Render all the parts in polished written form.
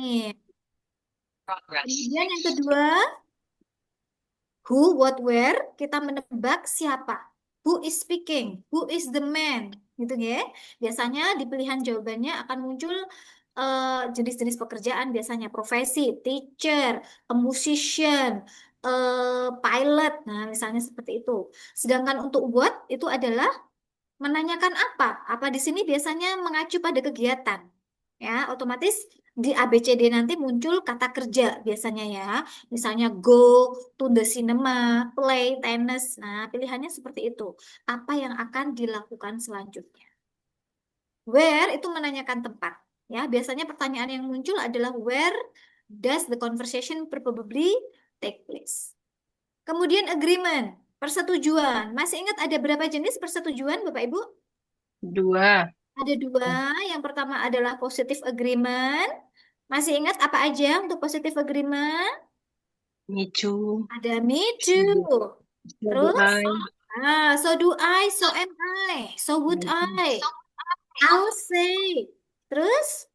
Nih. Kemudian yang kedua, who, what, where, kita menebak siapa. Who is speaking? Who is the man? Gitu ya. Biasanya di pilihan jawabannya akan muncul jenis-jenis pekerjaan, biasanya profesi, teacher, a musician, pilot. Nah, misalnya seperti itu. Sedangkan untuk what itu adalah menanyakan apa? Apa di sini biasanya mengacu pada kegiatan. Ya, otomatis di ABCD nanti muncul kata kerja biasanya ya. Misalnya go to the cinema, play tennis. Nah, pilihannya seperti itu. Apa yang akan dilakukan selanjutnya? Where itu menanyakan tempat. Ya, biasanya pertanyaan yang muncul adalah where does the conversation probably take place? Kemudian agreement, persetujuan. Masih ingat ada berapa jenis persetujuan, Bapak Ibu? Dua. Ada dua. Yang pertama adalah positive agreement. Masih ingat apa aja untuk positive agreement? Micu. Ada me So do too. so do Terus, I. so do I, so am I, so would I. I'll say. Terus,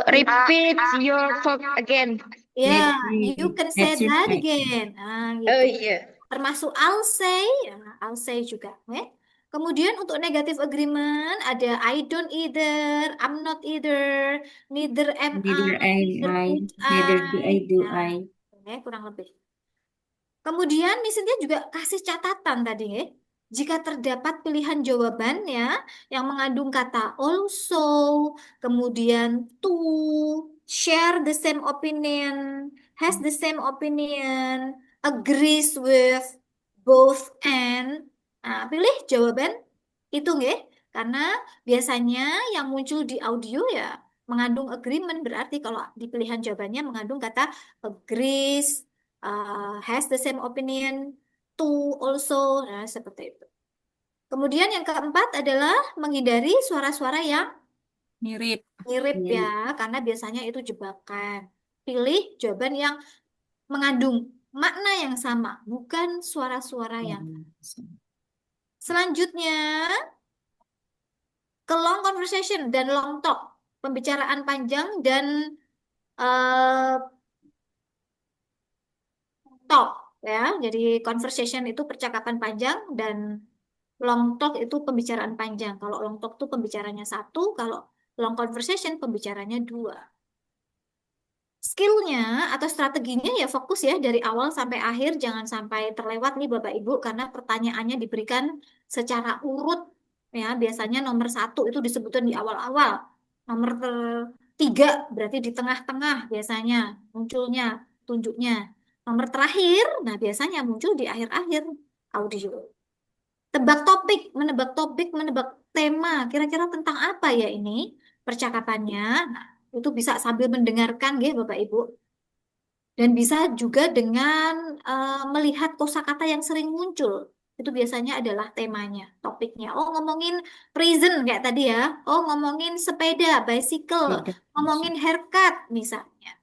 Repeat your talk again. ya, you can say That's it. that again. Nah, Oh gitu. iya. Termasuk I'll say, ya, I'll say juga. Oke. Kemudian untuk negative agreement ada I don't either, I'm not either, neither am Neither I, neither I, would neither do I. I do Nah, I. oke, kurang lebih. Kemudian misalnya juga kasih catatan tadi ya. Jika terdapat pilihan jawaban ya yang mengandung kata also, kemudian to, share the same opinion, has the same opinion, agrees with both and. Nah, pilih jawaban itu nggih. Karena biasanya yang muncul di audio ya mengandung agreement, berarti kalau di pilihan jawabannya mengandung kata agrees, has the same opinion, to also, nah seperti itu. Kemudian yang keempat adalah menghindari suara-suara yang Mirip. mirip ya, Mirip. karena biasanya itu jebakan. Pilih jawaban yang mengandung makna yang sama, bukan suara-suara yang. Selanjutnya, ke long conversation dan long talk, pembicaraan panjang dan eh, talk ya. Jadi conversation itu percakapan panjang dan long talk itu pembicaraan panjang. Kalau long talk itu pembicaranya satu, kalau long conversation pembicaranya dua. Skillnya atau strateginya ya fokus ya dari awal sampai akhir, jangan sampai terlewat nih Bapak Ibu karena pertanyaannya diberikan secara urut ya. Biasanya nomor satu itu disebutkan di awal-awal, nomor tiga berarti di tengah-tengah biasanya munculnya tunjuknya. Nomor terakhir, nah biasanya muncul di akhir-akhir audio. Menebak topik, menebak tema. Kira-kira tentang apa ya ini percakapannya? Nah, itu bisa sambil mendengarkan, ya, Bapak Ibu. Dan bisa juga dengan melihat kosakata yang sering muncul. Itu biasanya adalah temanya, topiknya. Oh, ngomongin prison kayak tadi ya. Oh, ngomongin sepeda, bicycle, Beda. ngomongin haircut misalnya.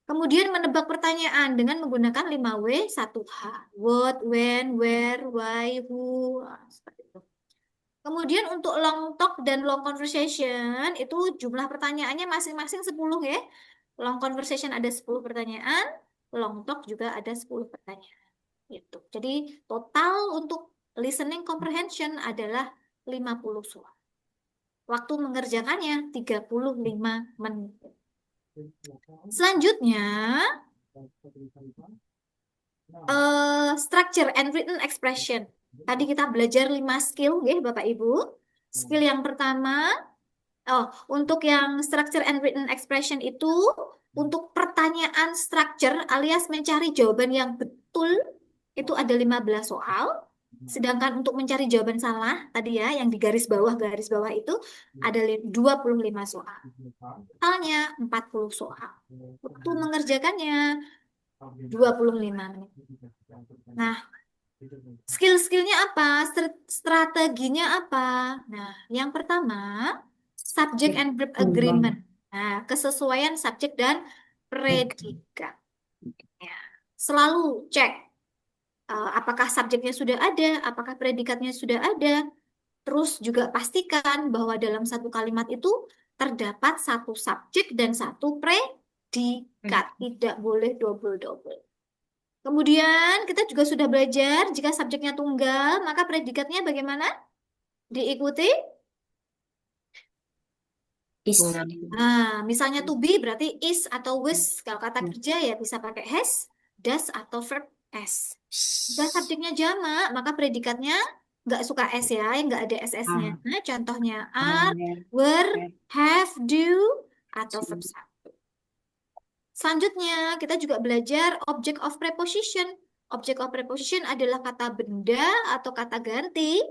Kemudian menebak pertanyaan dengan menggunakan 5W 1H. What, when, where, why, who. Nah, seperti itu. Kemudian untuk long talk dan long conversation itu jumlah pertanyaannya masing-masing 10 ya. Long conversation ada 10 pertanyaan, long talk juga ada 10 pertanyaan. Gitu. Jadi total untuk listening comprehension adalah 50 soal. Waktu mengerjakannya 35 menit. Selanjutnya, structure and written expression. Tadi kita belajar 5 skill, ya Bapak Ibu. Skill yang pertama, untuk yang structure and written expression itu untuk pertanyaan structure alias mencari jawaban yang betul itu ada 15 soal. Sedangkan untuk mencari jawaban salah tadi ya yang di garis bawah itu ada 25 soal. Totalnya 40 soal. Waktu mengerjakannya 25 menit. Nah, skill-skillnya apa? Strateginya apa? Nah, yang pertama, subject and verb agreement. Nah, kesesuaian subjek dan predikat. Ya. Selalu cek apakah subjeknya sudah ada, apakah predikatnya sudah ada. Terus juga pastikan bahwa dalam satu kalimat itu terdapat satu subjek dan satu predikat. Tidak boleh double-double. Kemudian kita juga sudah belajar jika subjeknya tunggal, maka predikatnya bagaimana? Diikuti. Is. Misalnya to be berarti is atau was. Kalau kata kerja ya bisa pakai has, does atau verb s. Jika subjeknya jamak, maka predikatnya nggak suka s ya, yang nggak ada ss-nya. Nah, contohnya are, were, have, do, atau verb satu. Selanjutnya, kita juga belajar object of preposition. Object of preposition adalah kata benda atau kata ganti.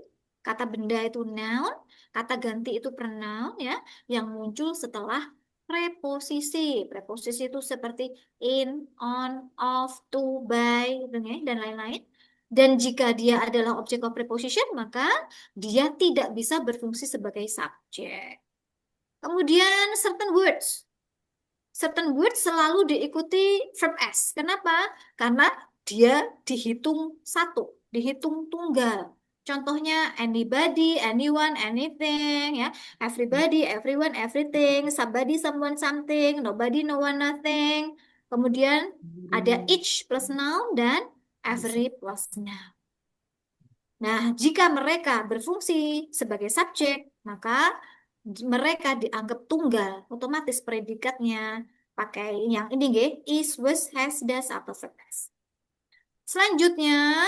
Kata benda itu noun, kata ganti itu pronoun ya, yang muncul setelah preposisi. Preposisi itu seperti in, on, of, to, by, gitu ya, dan lain-lain. Dan jika dia adalah object of preposition, maka dia tidak bisa berfungsi sebagai subjek. Kemudian certain words. Certain words selalu diikuti verb S. Kenapa? Karena dia dihitung satu, dihitung tunggal. Contohnya anybody, anyone, anything, ya. Everybody, everyone, everything. Somebody, someone, something. Nobody, no one, nothing. Kemudian ada each plus noun dan every plus noun. Nah, jika mereka berfungsi sebagai subjek, maka mereka dianggap tunggal. Otomatis predikatnya pakai yang ini, is, was, has, does, atau verb has. Selanjutnya,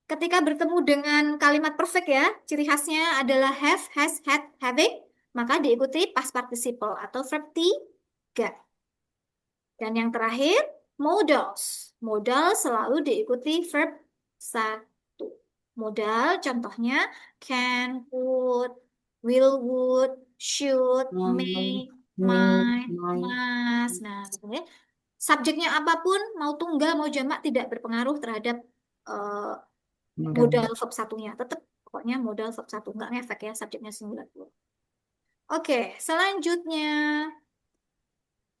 ketika bertemu dengan kalimat perfect ya, ciri khasnya adalah have, has, had, having, maka diikuti past participle atau verb tiga. Dan yang terakhir, modals. Modal selalu diikuti verb satu. Modal contohnya can, would, will, would, should, may, might, must. Nah, gitu ya. Subjeknya apapun, mau tunggal, mau jamak, tidak berpengaruh terhadap eh, modal verb satunya. Tetap pokoknya modal verb satu. Nggak ngefek ya subjeknya singular. Oke, selanjutnya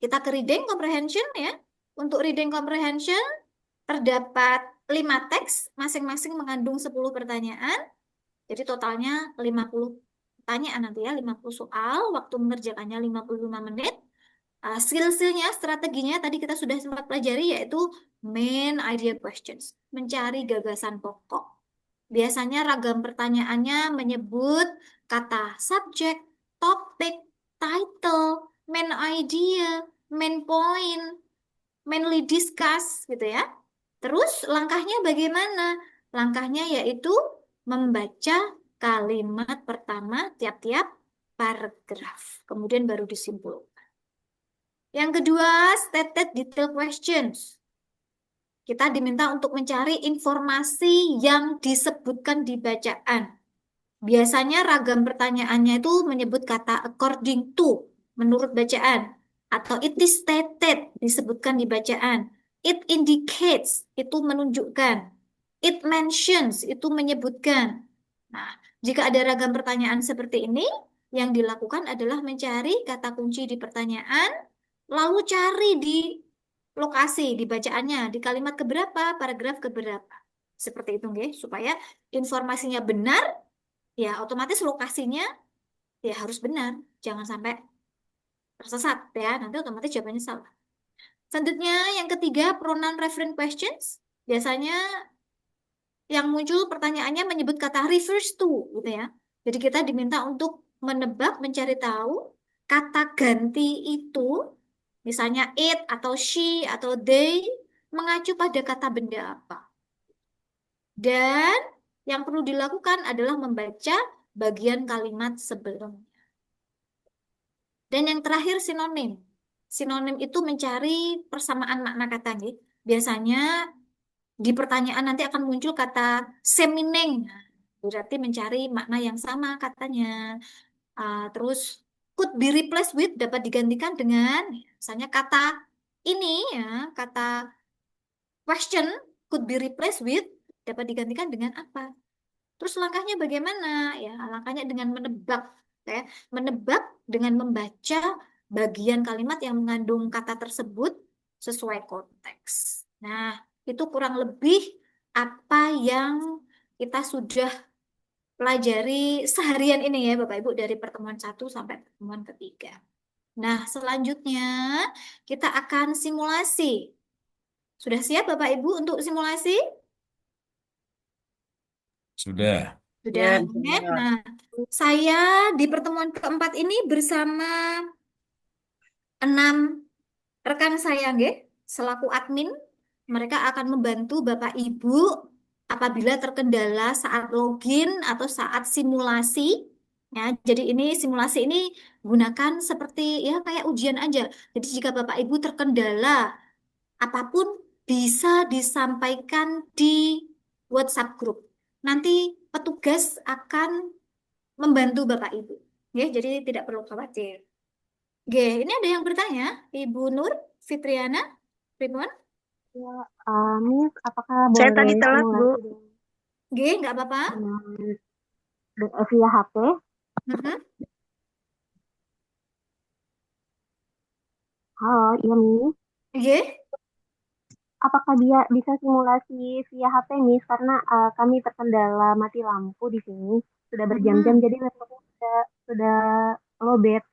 kita ke reading comprehension ya. Untuk reading comprehension terdapat 5 teks, masing-masing mengandung 10 pertanyaan. Jadi totalnya 50 pertanyaan nanti ya, 50 soal, waktu mengerjakannya 55 menit. Skill-skillnya, strateginya tadi kita sudah sempat pelajari yaitu main idea questions, mencari gagasan pokok. Biasanya ragam pertanyaannya menyebut kata subjek, topik, title, main idea, main point, mainly discuss gitu ya. Terus langkahnya bagaimana? Langkahnya yaitu membaca kalimat pertama tiap-tiap paragraf. Kemudian baru disimpulkan. Yang kedua, stated detail questions. Kita diminta untuk mencari informasi yang disebutkan di bacaan. Biasanya ragam pertanyaannya itu menyebut kata according to, menurut bacaan. Atau it is stated, disebutkan di bacaan. It indicates, itu menunjukkan. It mentions, itu menyebutkan. Nah, jika ada ragam pertanyaan seperti ini, yang dilakukan adalah mencari kata kunci di pertanyaan, lalu cari di lokasi, di bacaannya, di kalimat keberapa, paragraf keberapa. Seperti itu, supaya informasinya benar, ya otomatis lokasinya ya harus benar. Jangan sampai tersesat ya, nanti otomatis jawabannya salah. Selanjutnya yang ketiga, pronoun reference questions. Biasanya yang muncul pertanyaannya menyebut kata refers to gitu ya. Jadi kita diminta untuk menebak, mencari tahu kata ganti itu, misalnya it atau she atau they, mengacu pada kata benda apa. Dan yang perlu dilakukan adalah membaca bagian kalimat sebelumnya. Dan yang terakhir sinonim. Sinonim itu mencari persamaan makna kata. Biasanya di pertanyaan nanti akan muncul kata same meaning. Berarti mencari makna yang sama katanya. Terus could be replaced with dapat digantikan dengan misalnya kata ini ya, kata question could be replaced with dapat digantikan dengan apa? Terus langkahnya bagaimana? Ya, langkahnya dengan menebak, ya. Menebak dengan membaca bagian kalimat yang mengandung kata tersebut sesuai konteks. Nah, itu kurang lebih apa yang kita sudah pelajari seharian ini ya, Bapak Ibu, dari pertemuan 1 sampai pertemuan ketiga. Nah, selanjutnya kita akan simulasi. Sudah siap Bapak Ibu untuk simulasi? Sudah. Sudah, oke. Nah, saya di pertemuan keempat ini bersama 6 rekan saya, nggih, selaku admin. Mereka akan membantu Bapak Ibu apabila terkendala saat login atau saat simulasi. Ya, jadi ini simulasi ini gunakan seperti ya kayak ujian aja. Jadi jika Bapak Ibu terkendala apapun bisa disampaikan di WhatsApp group. Nanti petugas akan membantu Bapak Ibu. Ya, jadi tidak perlu khawatir. Oke, ini ada yang bertanya, Ibu Nur Fitriana, Ridwan? Ya, Miss, apakah Saya boleh tadi telat, Bu. simulasi Oke, nggak apa-apa. via HP? Mhm. Halo, iya Miss. Oke, Apakah dia bisa simulasi via HP Miss? Karena kami terkendala mati lampu di sini sudah berjam-jam, Mhm. jadi laptopnya sudah lowbat.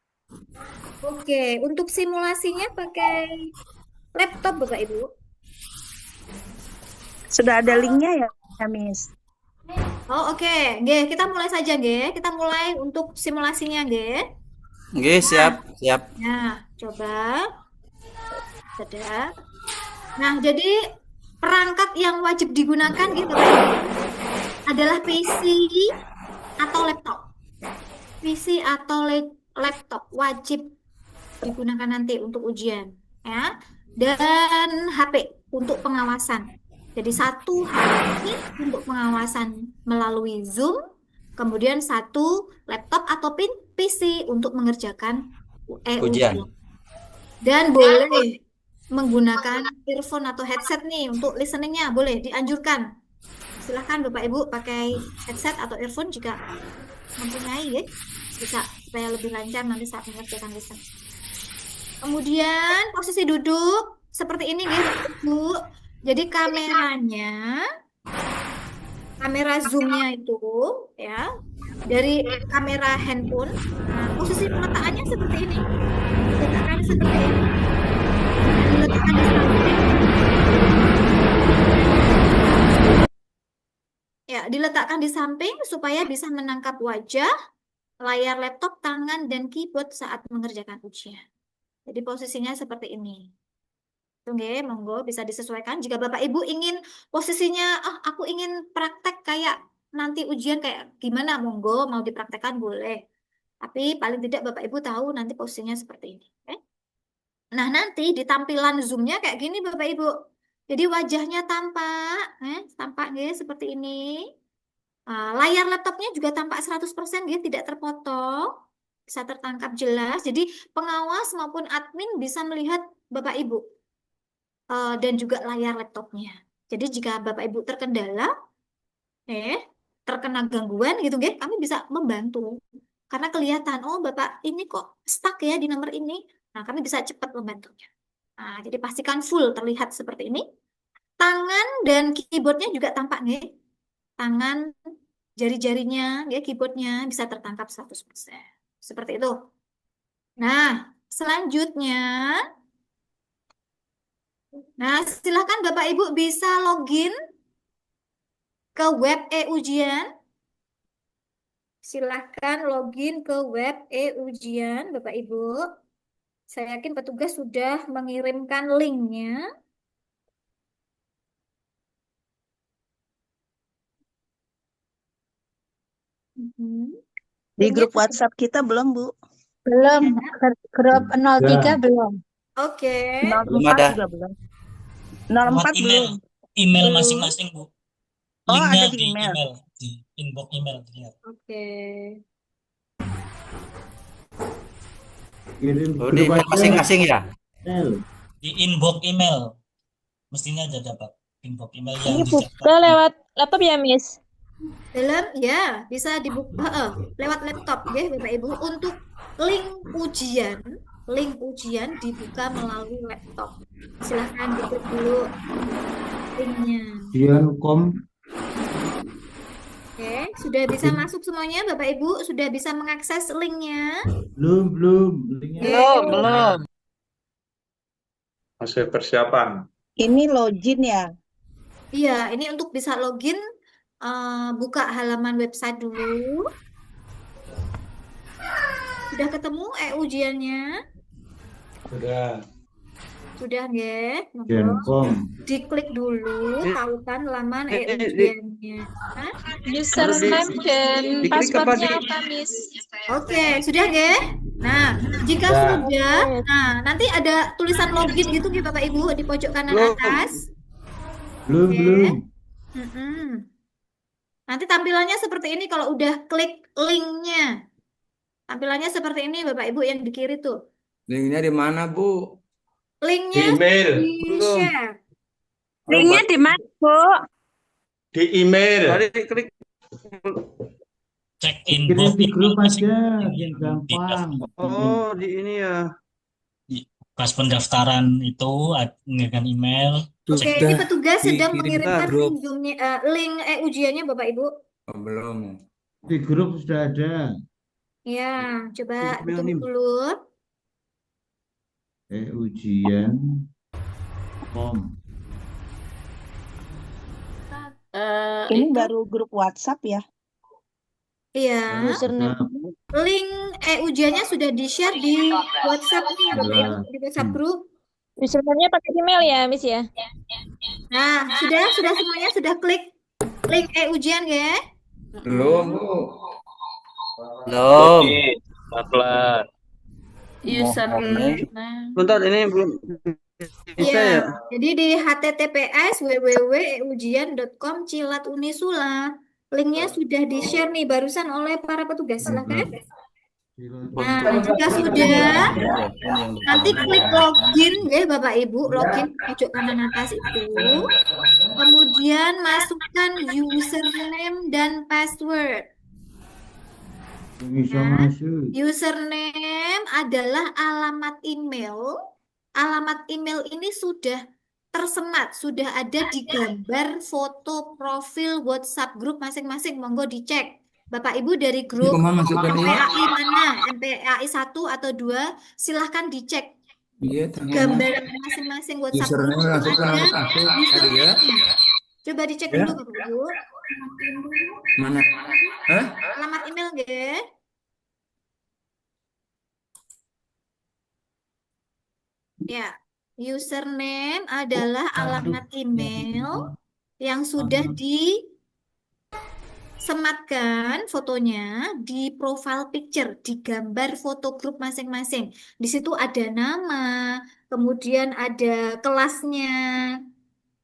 Oke, untuk simulasinya pakai laptop Bapak Ibu. Sudah ada linknya ya, Miss? Oh, oke. Oke, kita mulai saja, nggih. Kita mulai untuk simulasinya, nggih. Oke, siap. Nah, coba. Sudah. Nah, jadi perangkat yang wajib digunakan gitu Bapak Ibu adalah PC atau laptop. PC atau laptop wajib digunakan nanti untuk ujian, ya. Dan HP untuk pengawasan. Jadi satu HP untuk pengawasan melalui Zoom, kemudian satu laptop atau PC untuk mengerjakan Ujian. ujian. Dan boleh menggunakan earphone atau headset nih untuk listeningnya, boleh dianjurkan. Silahkan Bapak Ibu pakai headset atau earphone jika mempunyai, ya. Bisa supaya lebih lancar nanti saat mengerjakan listen. Kemudian posisi duduk seperti ini, ya, Bapak Ibu. Jadi kamera zoomnya itu ya dari kamera handphone. Nah, posisi peletakannya seperti ini. Diletakkan seperti ini. Diletakkan di samping. Ya, diletakkan di samping supaya bisa menangkap wajah, layar laptop, tangan, dan keyboard saat mengerjakan ujian. Jadi posisinya seperti ini. Oke, monggo bisa disesuaikan. Jika Bapak Ibu ingin posisinya, aku ingin praktek kayak nanti ujian kayak gimana, monggo mau dipraktekkan boleh. Tapi paling tidak Bapak Ibu tahu nanti posisinya seperti ini. Oke? Nah, nanti di tampilan Zoom-nya kayak gini Bapak Ibu. Jadi wajahnya tampak seperti ini. Layar laptopnya juga tampak 100%, dia tidak terpotong. Bisa tertangkap jelas. Jadi pengawas maupun admin bisa melihat Bapak Ibu. Dan juga layar laptopnya. Jadi jika Bapak Ibu terkendala, terkena gangguan gitu, kami bisa membantu. Karena kelihatan, oh Bapak ini kok stuck ya di nomor ini. Nah, kami bisa cepat membantunya. Nah, jadi pastikan full terlihat seperti ini. Tangan dan keyboardnya juga tampak, tangan, jari-jarinya, keyboardnya bisa tertangkap 100%. Seperti itu. Nah, selanjutnya, silakan Bapak Ibu bisa login ke web e-ujian. Silahkan login ke web e-ujian, Bapak Ibu. Saya yakin petugas sudah mengirimkan linknya. Di grup WhatsApp kita belum, Bu? Belum, grup 03 belum. Oke. 04 juga belum. 04 belum. Email masing-masing, Bu. Oh, Linknya ada di email. di inbox email. Ya. Oke. Oh, di email masing-masing ya? Di inbox email. Mestinya ada dapat inbox email yang Ini buka lewat laptop ya, Miss? Ya, bisa dibuka lewat laptop ya, Bapak Ibu. Untuk link ujian dibuka melalui laptop. Silahkan diklik dulu linknya. Oke, sudah bisa masuk semuanya Bapak Ibu? Sudah bisa mengakses linknya? Belum. Linknya Belum. Masih persiapan. Ini login ya? Iya, ini untuk bisa login, buka halaman website dulu. Sudah ketemu ujiannya? Sudah. Sudah nggih? Monggo. Genkom. Diklik dulu tautan laman ujiannya. Username dan passwordnya apa, Miss? Oke, sudah nggih? Nah, jika sudah, nah nanti ada tulisan login gitu nggih Bapak Ibu di pojok kanan atas. Belum. Mm-mm. Nanti tampilannya seperti ini kalau udah klik linknya. Tampilannya seperti ini Bapak Ibu yang di kiri tuh. Linknya di mana, Bu? Linknya Email. di share. Linknya di mana, Bu? Di email. Klik. Cek Kirim inbox di grup email aja, masing-masing yang gampang. Oh, di ini ya. pas pendaftaran itu dengan email. Oke, ini petugas sedang dikirim ke mengirimkan grup. link ujiannya Bapak Ibu. Oh, belum. Di grup sudah ada. Ya, coba Email ditunggu nih. dulu. Ujian. Kom. Ini baru grup WhatsApp ya? Iya, Username. link ujiannya sudah di-share di WhatsApp nih Bapak Ibu, di WhatsApp grup. Username-nya pakai email ya, Miss ya? Nah, sudah semuanya sudah klik link ujian ya? Belum, Bu. Belum. Pelan-pelan. Username. Bentar, ini belum bisa Iya, ya? jadi di https www.ujian.com/unisula. Linknya sudah di-share nih barusan oleh para petugas. Silakan. Nah, jika sudah, nanti klik login ya Bapak Ibu, login pojok kanan atas itu. Kemudian masukkan username dan password. Bisa Nah, masuk. username adalah alamat email. Alamat email ini sudah tersemat, sudah ada di gambar foto profil WhatsApp grup masing-masing. Monggo dicek. Bapak Ibu dari grup Kemana masukkan ini? MPAI mana? MPAI 1 atau 2? Silahkan dicek. Iya, ternyata. Gambar masing-masing WhatsApp grup Username itu masukkan ada satu tadi ya. username-nya. Coba dicek Ya. dulu Bapak Ibu. Mana? Hah? Alamat email nggih? Ya, username adalah alamat email yang sudah disematkan fotonya di profile picture, di gambar foto grup masing-masing. Di situ ada nama, kemudian ada kelasnya,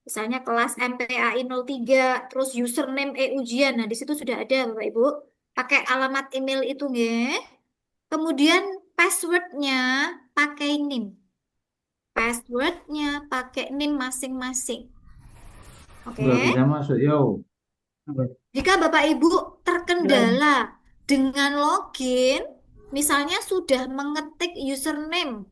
misalnya kelas MPAI 03, terus username ujian. Nah, di situ sudah ada Bapak Ibu. Pakai alamat email itu nggih. Kemudian passwordnya pakai NIM. Passwordnya pakai NIM masing-masing. Oke. Nggak bisa masuk, yo. Jika Bapak Ibu terkendala dengan login, misalnya sudah mengetik username,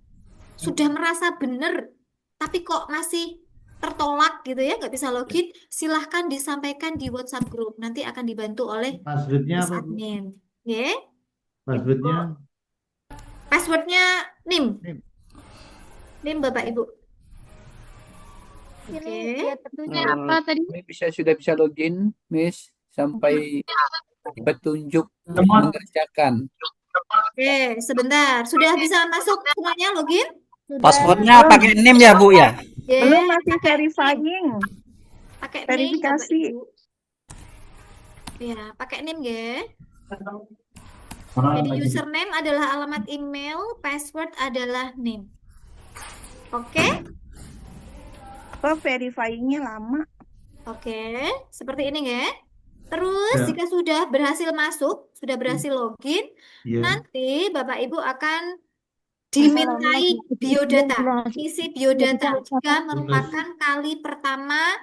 sudah merasa benar, tapi kok masih tertolak gitu ya, nggak bisa login, silahkan disampaikan di WhatsApp group. Nanti akan dibantu oleh Passwordnya Miss apa, Bu? admin. Ya, Passwordnya. passwordnya NIM. NIM. NIM Bapak Ibu. Oke. Ini tentunya apa tadi? Ini sudah bisa login, Miss, sampai petunjuk mengerjakan. Oke, sebentar. Sudah bisa masuk semuanya login? Sudah. Passwordnya pakai NIM ya, Bu ya? Oke, Belum, masih verifying. pakai NIM verifikasi. Bapak Ibu. Ya, pakai NIM ya. Jadi username adalah alamat email, password adalah NIM. Oke? Kok verifyingnya lama? Oke, seperti ini ya. Terus Ya. jika sudah berhasil masuk, sudah berhasil login, Iya. nanti Bapak Ibu akan dimintai biodata, isi biodata jika merupakan kali pertama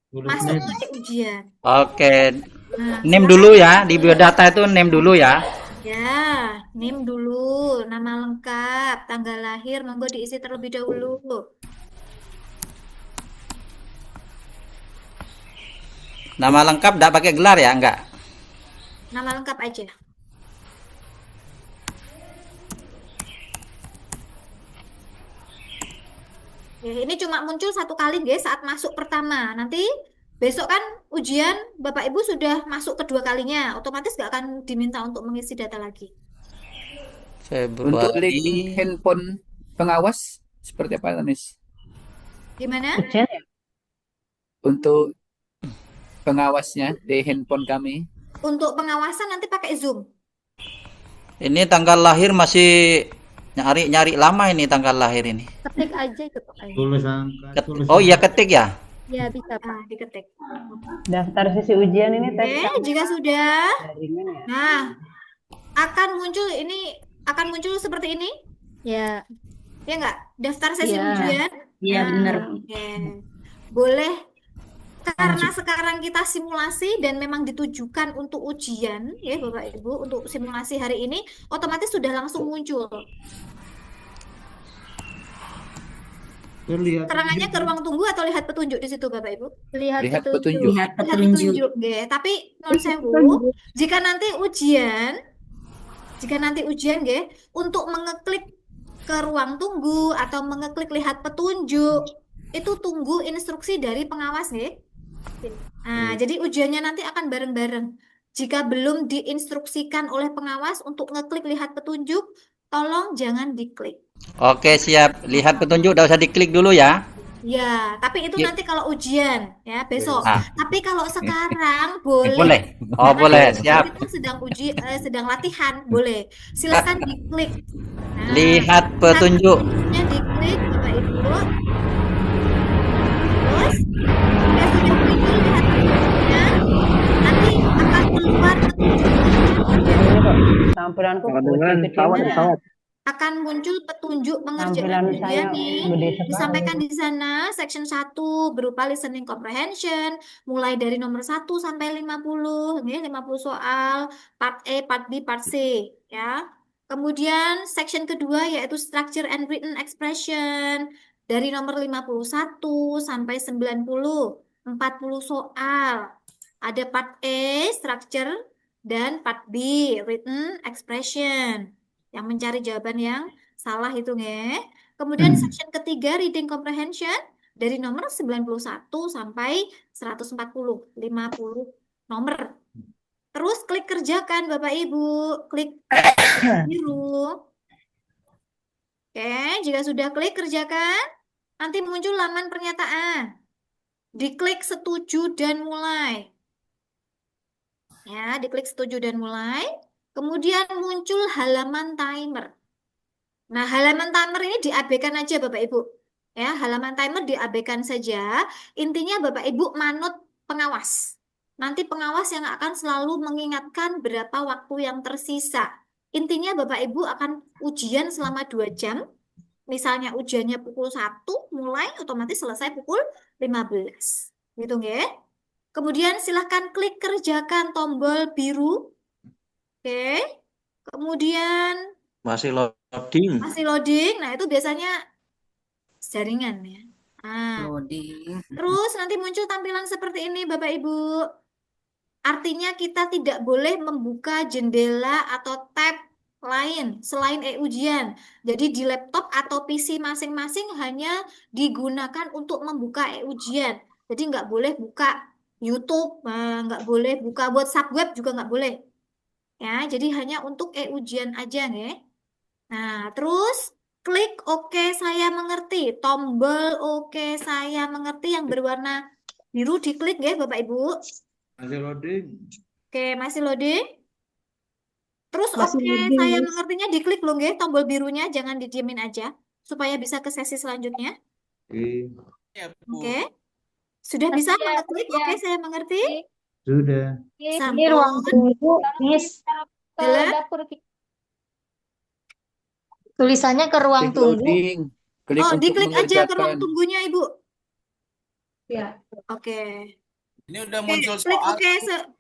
masuk ke ujian. Oke. Nah, NIM dulu ya, di biodata itu NIM dulu ya. ya, NIM dulu, nama lengkap, tanggal lahir, monggo diisi terlebih dahulu. Nama lengkap enggak pakai gelar ya, enggak? Nama lengkap aja. Ya, ini cuma muncul satu kali guys saat masuk pertama. Nanti besok kan ujian Bapak Ibu sudah masuk kedua kalinya, otomatis nggak akan diminta untuk mengisi data lagi. Untuk link Februari. handphone pengawas seperti apa, Miss? Gimana? Ujian ya? Untuk pengawasnya di handphone kami. Untuk pengawasan nanti pakai Zoom. Ini tanggal lahir masih nyari lama ini tanggal lahir ini. Ketik aja itu pokoknya. Tulis angka, tulis Oh iya angka. ketik ya. Ya bisa Pak. Nah, diketik. Daftar sesi ujian ini tes Oke, jika sudah, jaringan ya? nah akan muncul seperti ini, Ya. ya nggak? Daftar sesi Iya. ujian. Iya Nah, benar. oke. Boleh. Karena sekarang kita simulasi dan memang ditujukan untuk ujian, ya Bapak Ibu, untuk simulasi hari ini, otomatis sudah langsung muncul. Terlihat Terangannya ke ruang tunggu atau lihat petunjuk di situ Bapak Ibu? Lihat Lihat petunjuk. petunjuk. Lihat Lihat petunjuk. petunjuk, nggih. Tapi non sewu, jika nanti ujian, nggih, untuk mengeklik ke ruang tunggu atau mengeklik lihat petunjuk, itu tunggu instruksi dari pengawas, nggih. Nah, jadi ujiannya nanti akan bareng-bareng. Jika belum diinstruksikan oleh pengawas untuk ngeklik lihat petunjuk, tolong jangan diklik. Oke siap. Lihat petunjuk udah usah diklik dulu ya. Ya, tapi itu Ya. nanti kalau ujian, ya besok. Ah. Tapi kalau sekarang boleh. Boleh. Oh Karena boleh. kita Siap. sedang latihan, boleh. Silakan diklik. Nah, Lihat petunjuk. petunjuknya diklik, Bapak Ibu. Terus, sudah muncul lihat petunjuknya. Nanti akan keluar petunjuknya. Tampilanku Kedengeran kecil-kecil ya. Akan muncul petunjuk pengerjaan Tampilan saya ujian nih. gede sekali. Disampaikan di sana section 1 berupa listening comprehension mulai dari nomor 1 sampai 50, ini 50 soal, part E, part B, part C ya. Kemudian section kedua yaitu structure and written expression dari nomor 51 sampai 90, 40 soal. Ada part E, structure, dan part B, written expression. Yang mencari jawaban yang salah itu nge. Kemudian section ketiga reading comprehension dari nomor 91 sampai 140, 50 nomor. Terus klik kerjakan Bapak Ibu, klik biru. Oke, jika sudah klik kerjakan, nanti muncul laman pernyataan. Diklik setuju dan mulai. Ya, diklik setuju dan mulai. Kemudian muncul halaman timer. Nah, halaman timer ini diabaikan aja Bapak Ibu. Ya, halaman timer diabaikan saja. Intinya Bapak Ibu manut pengawas. Nanti pengawas yang akan selalu mengingatkan berapa waktu yang tersisa. Intinya Bapak Ibu akan ujian selama 2 jam. Misalnya ujiannya pukul 1 mulai, otomatis selesai pukul 15. Gitu nggih. Kemudian silahkan klik kerjakan tombol biru. Oke. Kemudian Masih loading. Nah itu biasanya jaringan ya. Nah, Loading. terus nanti muncul tampilan seperti ini Bapak Ibu. Artinya kita tidak boleh membuka jendela atau tab lain selain e-ujian. Jadi di laptop atau PC masing-masing hanya digunakan untuk membuka e-ujian. Jadi nggak boleh buka YouTube, nggak boleh buka WhatsApp web juga nggak boleh. Ya, jadi hanya untuk e-ujian aja ya. Nah, terus klik oke saya mengerti. Tombol oke saya mengerti yang berwarna biru diklik ya Bapak Ibu. Masih loading. Oke, masih loading. Terus Masih oke loading, saya Miss. mengertinya diklik loh nggih, tombol birunya jangan didiemin aja supaya bisa ke sesi selanjutnya. Oke. Oke. Sudah bisa mengeklik oke saya mengerti? Sudah. Ini Sampun. ruang tunggu, Miss. Dalam? Tulisannya ke ruang Klik tunggu. loading. Klik Oh, untuk diklik aja ke ruang mengerjakan. tunggunya Ibu. Ya. Oke. Ini udah Oke, muncul klik soal.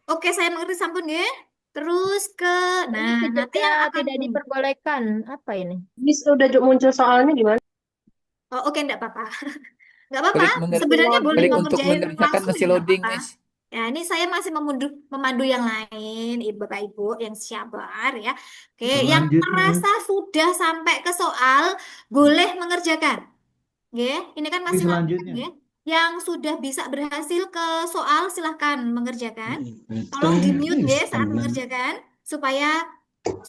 oke saya mengerti sampun ya. Terus ke nah Ini nanti yang akan tidak diperbolehkan. Apa ini? Miss udah muncul soalnya gimana? Oh, oke enggak apa-apa. Enggak apa-apa. Klik Sebenarnya boleh klik untuk mengerjain mengerjakan langsung masih juga loading, apa-apa. Miss. Ya, ini saya masih memandu yang lain, Bapak Ibu yang sabar ya. Oke, yang Lanjut, Miss. merasa sudah sampai ke soal boleh mengerjakan. Oke, ini kan Miss, masih latihan selanjutnya. ya. Yang sudah bisa berhasil ke soal silahkan mengerjakan. Tolong di mute ya saat mengerjakan supaya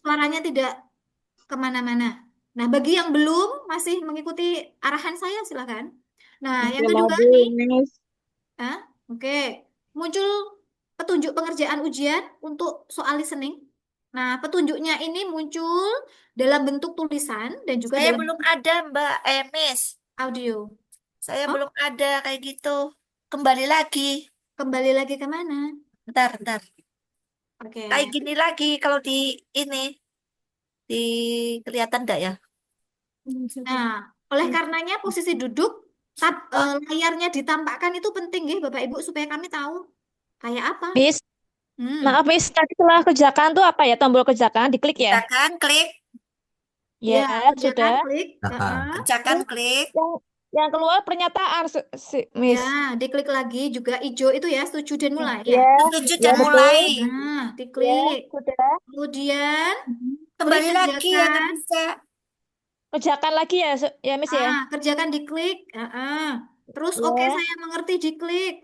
suaranya tidak kemana-mana. Nah, bagi yang belum masih mengikuti arahan saya silahkan. Nah, yang kedua nih, oke, muncul petunjuk pengerjaan ujian untuk soal listening. Nah, petunjuknya ini muncul dalam bentuk tulisan dan juga Saya dalam belum ada, Mbak Miss. audio. Saya Oh, belum ada kayak gitu. Kembali lagi. kembali lagi ke mana? Bentar. Oke. Kayak gini lagi kalau di ini. Di kelihatan enggak ya? Nah, oleh karenanya posisi duduk, layarnya ditampakkan itu penting ya, Bapak Ibu, supaya kami tahu kayak apa. Miss, Hmm. maaf Miss, tadi setelah kerjakan tuh apa ya? Tombol kerjakan, diklik ya? Kerjakan, klik. Ya, Ya, kerjakan, sudah. klik. Kerjakan, klik. Yang keluar pernyataan, Miss. Ya, diklik lagi juga hijau itu ya, setuju dan mulai ya. Ya, Setuju ya dan betul. mulai. Nah, Ya, diklik. sudah. Kemudian klik Kembali lagi ya, nggak kerjakan. bisa. Kerjakan lagi ya, ya Miss ya? Kerjakan diklik. Terus Ya. oke, saya mengerti diklik.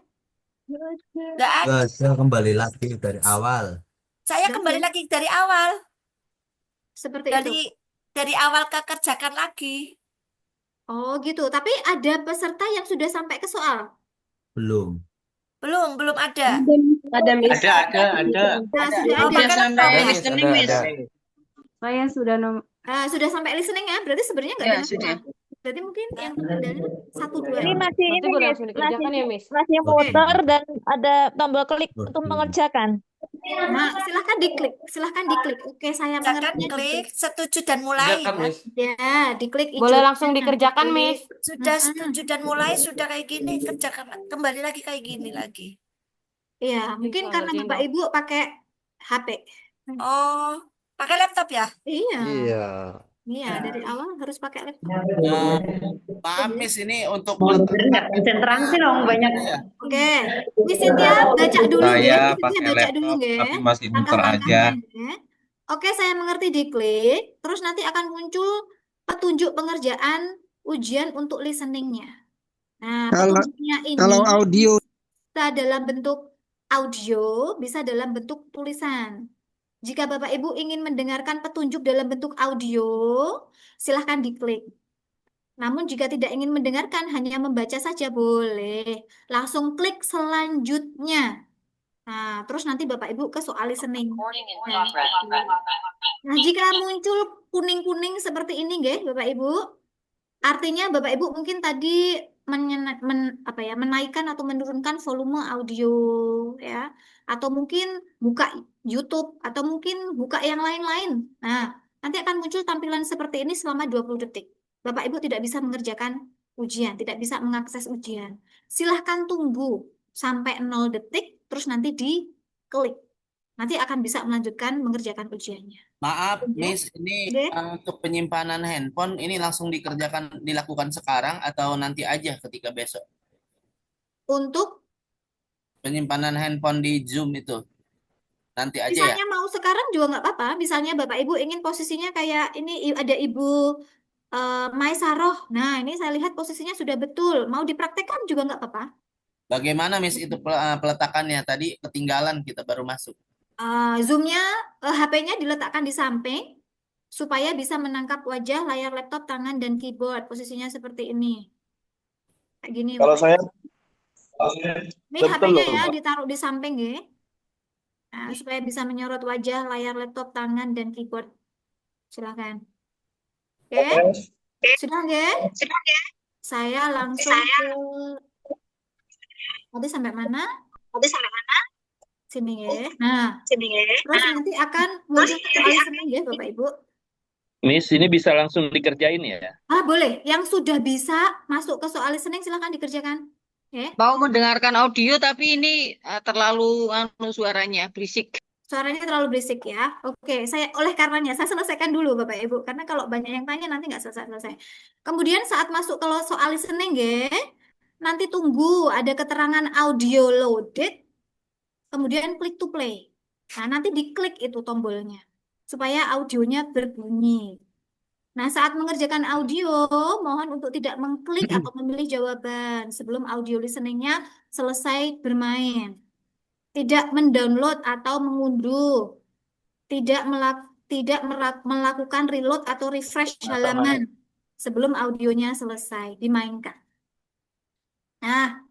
Nggak ada. Saya kembali lagi dari awal. Saya Nggak kembali ada. lagi dari awal. Seperti itu. Dari awal ke kerjakan lagi. Oh gitu. Tapi ada peserta yang sudah sampai ke soal. Belum. Belum ada. Ada, Miss. Ada. Nah, sudah Oh, ada. pakai laptop ya? Listening, Miss. Saya sudah Sudah sampai listening ya. Berarti sebenarnya nggak ada masalah. Berarti mungkin yang terkendala 1, 2. Ini masih Berarti ini boleh Miss, langsung dikerjakan ya, Miss? masih muter dan ada tombol klik untuk mengerjakan. Nah, silahkan diklik. Silahkan diklik. Oke, saya Kerjakan, mengerti. klik, setuju dan mulai. Ya, diklik hijau. Boleh langsung dikerjakan, Miss? Sudah setuju dan mulai, sudah kayak gini. Kerjakan, kembali lagi kayak gini lagi. Iya, mungkin karena Bapak Ibu pakai HP. Oh, pakai laptop ya? Iya. Iya, dari awal harus pakai laptop. Maaf Miss, ini untuk Konsentrasi dong banyak. Oke, Miss Cynthia baca dulu Saya ya. Miss Cynthia pakai baca laptop, dulu ya. tapi masih muter Langkah-langkahnya aja. ya. Oke, saya mengerti diklik. Terus nanti akan muncul petunjuk pengerjaan ujian untuk listeningnya. Nah, petunjuknya ini Kalau audio bisa dalam bentuk audio, bisa dalam bentuk tulisan. Jika Bapak Ibu ingin mendengarkan petunjuk dalam bentuk audio, silahkan diklik. Namun jika tidak ingin mendengarkan, hanya membaca saja boleh. Langsung klik selanjutnya. Nah, terus nanti Bapak Ibu ke soal listening. Nah, jika muncul kuning-kuning seperti ini, Bapak Ibu, artinya Bapak Ibu mungkin tadi menaikkan atau menurunkan volume audio ya, atau mungkin buka YouTube atau mungkin buka yang lain-lain. Nah, nanti akan muncul tampilan seperti ini selama 20 detik. Bapak Ibu tidak bisa mengerjakan ujian, tidak bisa mengakses ujian. Silahkan tunggu sampai 0 detik, terus nanti diklik. Nanti akan bisa melanjutkan mengerjakan ujiannya. Maaf Oke. Miss, ini Oke. untuk penyimpanan handphone ini langsung dilakukan sekarang atau nanti aja ketika besok? Untuk Penyimpanan handphone di Zoom itu nanti aja ya? misalnya mau sekarang juga nggak apa-apa. Misalnya Bapak Ibu ingin posisinya kayak ini ada Ibu Maisaroh. Nah, ini saya lihat posisinya sudah betul. Mau dipraktekkan juga nggak apa-apa. Bagaimana Miss itu peletakannya? Tadi ketinggalan kita baru masuk. Zoom-nya, HP-nya diletakkan di samping supaya bisa menangkap wajah, layar laptop, tangan, dan keyboard. Posisinya seperti ini. Kayak gini. Kalau Bapak. saya Ini betul HP-nya loh, ya Mbak. ditaruh di samping ya. Nah, supaya bisa menyorot wajah, layar laptop, tangan, dan keyboard. Silakan. Oke? Sudah nggak? Saya langsung ke tadi sampai mana? Sini ya. Nah, terus nanti akan muncul soal listening ya, Bapak Ibu. Miss, ini bisa langsung dikerjain ya? Boleh. Yang sudah bisa masuk ke soal listening silahkan dikerjakan. Ya. Mau mendengarkan audio tapi ini terlalu suaranya berisik. Suaranya terlalu berisik ya. Oke, oleh karenanya saya selesaikan dulu Bapak Ibu karena kalau banyak yang tanya nanti nggak selesai-selesai. Kemudian saat masuk ke soal listening nanti tunggu ada keterangan audio loaded. kemudian klik to play. Nah, nanti diklik itu tombolnya supaya audionya berbunyi. Nah, saat mengerjakan audio, mohon untuk tidak mengklik atau memilih jawaban sebelum audio listeningnya selesai bermain. Tidak mendownload atau mengunduh. Tidak melakukan reload atau refresh halaman sebelum audionya selesai dimainkan. Nah,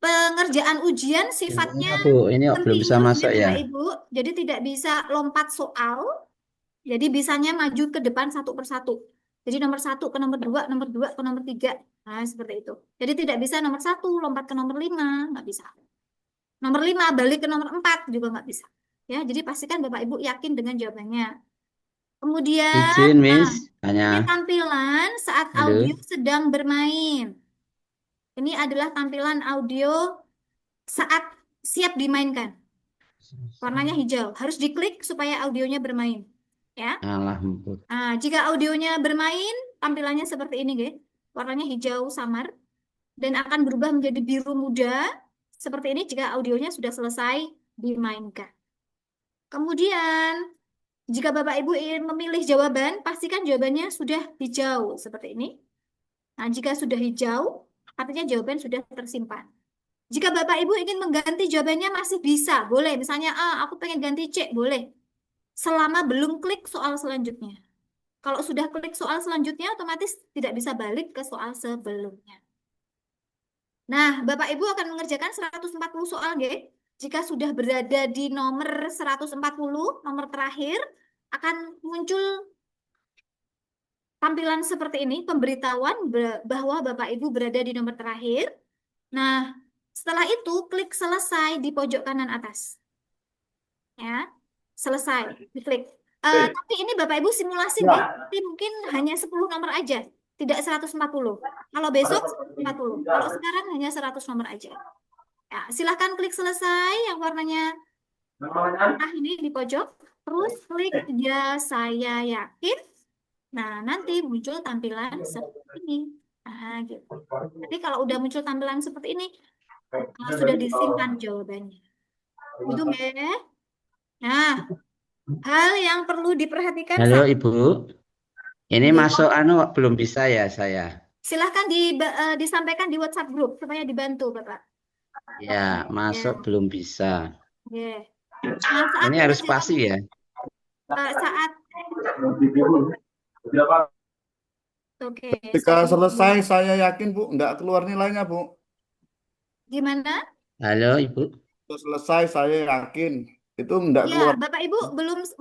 pengerjaan ujian sifatnya Bu, ini belum bisa continuous masuk ya, Bapak ya. Ibu. Jadi tidak bisa lompat soal. Jadi bisanya maju ke depan satu persatu. Jadi nomor 1 ke nomor 2, nomor 2 ke nomor 3. Nah, seperti itu. Jadi tidak bisa nomor 1 lompat ke nomor 5, nggak bisa. Nomor 5 balik ke nomor 4 juga nggak bisa. Ya, jadi pastikan Bapak Ibu yakin dengan jawabannya. Kemudian, Izin, nah, Miss. ini Tanya. tampilan saat Halo. audio sedang bermain. Ini adalah tampilan audio saat siap dimainkan. Warnanya hijau. Harus diklik supaya audionya bermain. Ya. Alah, Bu. Nah, jika audionya bermain, tampilannya seperti ini, guys. Warnanya hijau samar dan akan berubah menjadi biru muda seperti ini jika audionya sudah selesai dimainkan. Kemudian, jika Bapak Ibu ingin memilih jawaban, pastikan jawabannya sudah hijau seperti ini. Nah, jika sudah hijau, artinya jawaban sudah tersimpan. Jika Bapak Ibu ingin mengganti jawabannya masih bisa, boleh. Misalnya, aku pengen ganti C, boleh. Selama belum klik soal selanjutnya. Kalau sudah klik soal selanjutnya, otomatis tidak bisa balik ke soal sebelumnya. Nah, Bapak Ibu akan mengerjakan 140 soal, G. Jika sudah berada di nomor 140, nomor terakhir, akan muncul tampilan seperti ini, pemberitahuan bahwa Bapak Ibu berada di nomor terakhir. Nah, setelah itu, klik selesai di pojok kanan atas. Ya, selesai, diklik. Tapi ini Bapak Ibu simulasi nih, tapi mungkin hanya 10 nomor aja, tidak 140. Kalau besok 140, kalau sekarang hanya 100 nomor aja. Ya, silahkan klik selesai yang warnanya merah ini di pojok, terus klik ya saya yakin. Nah, nanti muncul tampilan seperti ini. Nah, gitu. Jadi kalau udah muncul tampilan seperti ini, sudah disimpan jawabannya. Itu ya. Nah, hal yang perlu diperhatikan Halo, saat Ibu. Ini Ya. masuk belum bisa ya saya. Silahkan disampaikan di WhatsApp grup supaya dibantu, Bapak. Ya, masuk belum bisa. Ya. Nah, saat Ini harus mengerjakan pasti ya. saat Oke, Ketika selesai saya yakin Bu, nggak keluar nilainya Bu. Gimana? Halo, Ibu. Selesai saya yakin itu nggak Ya, keluar. Bapak Ibu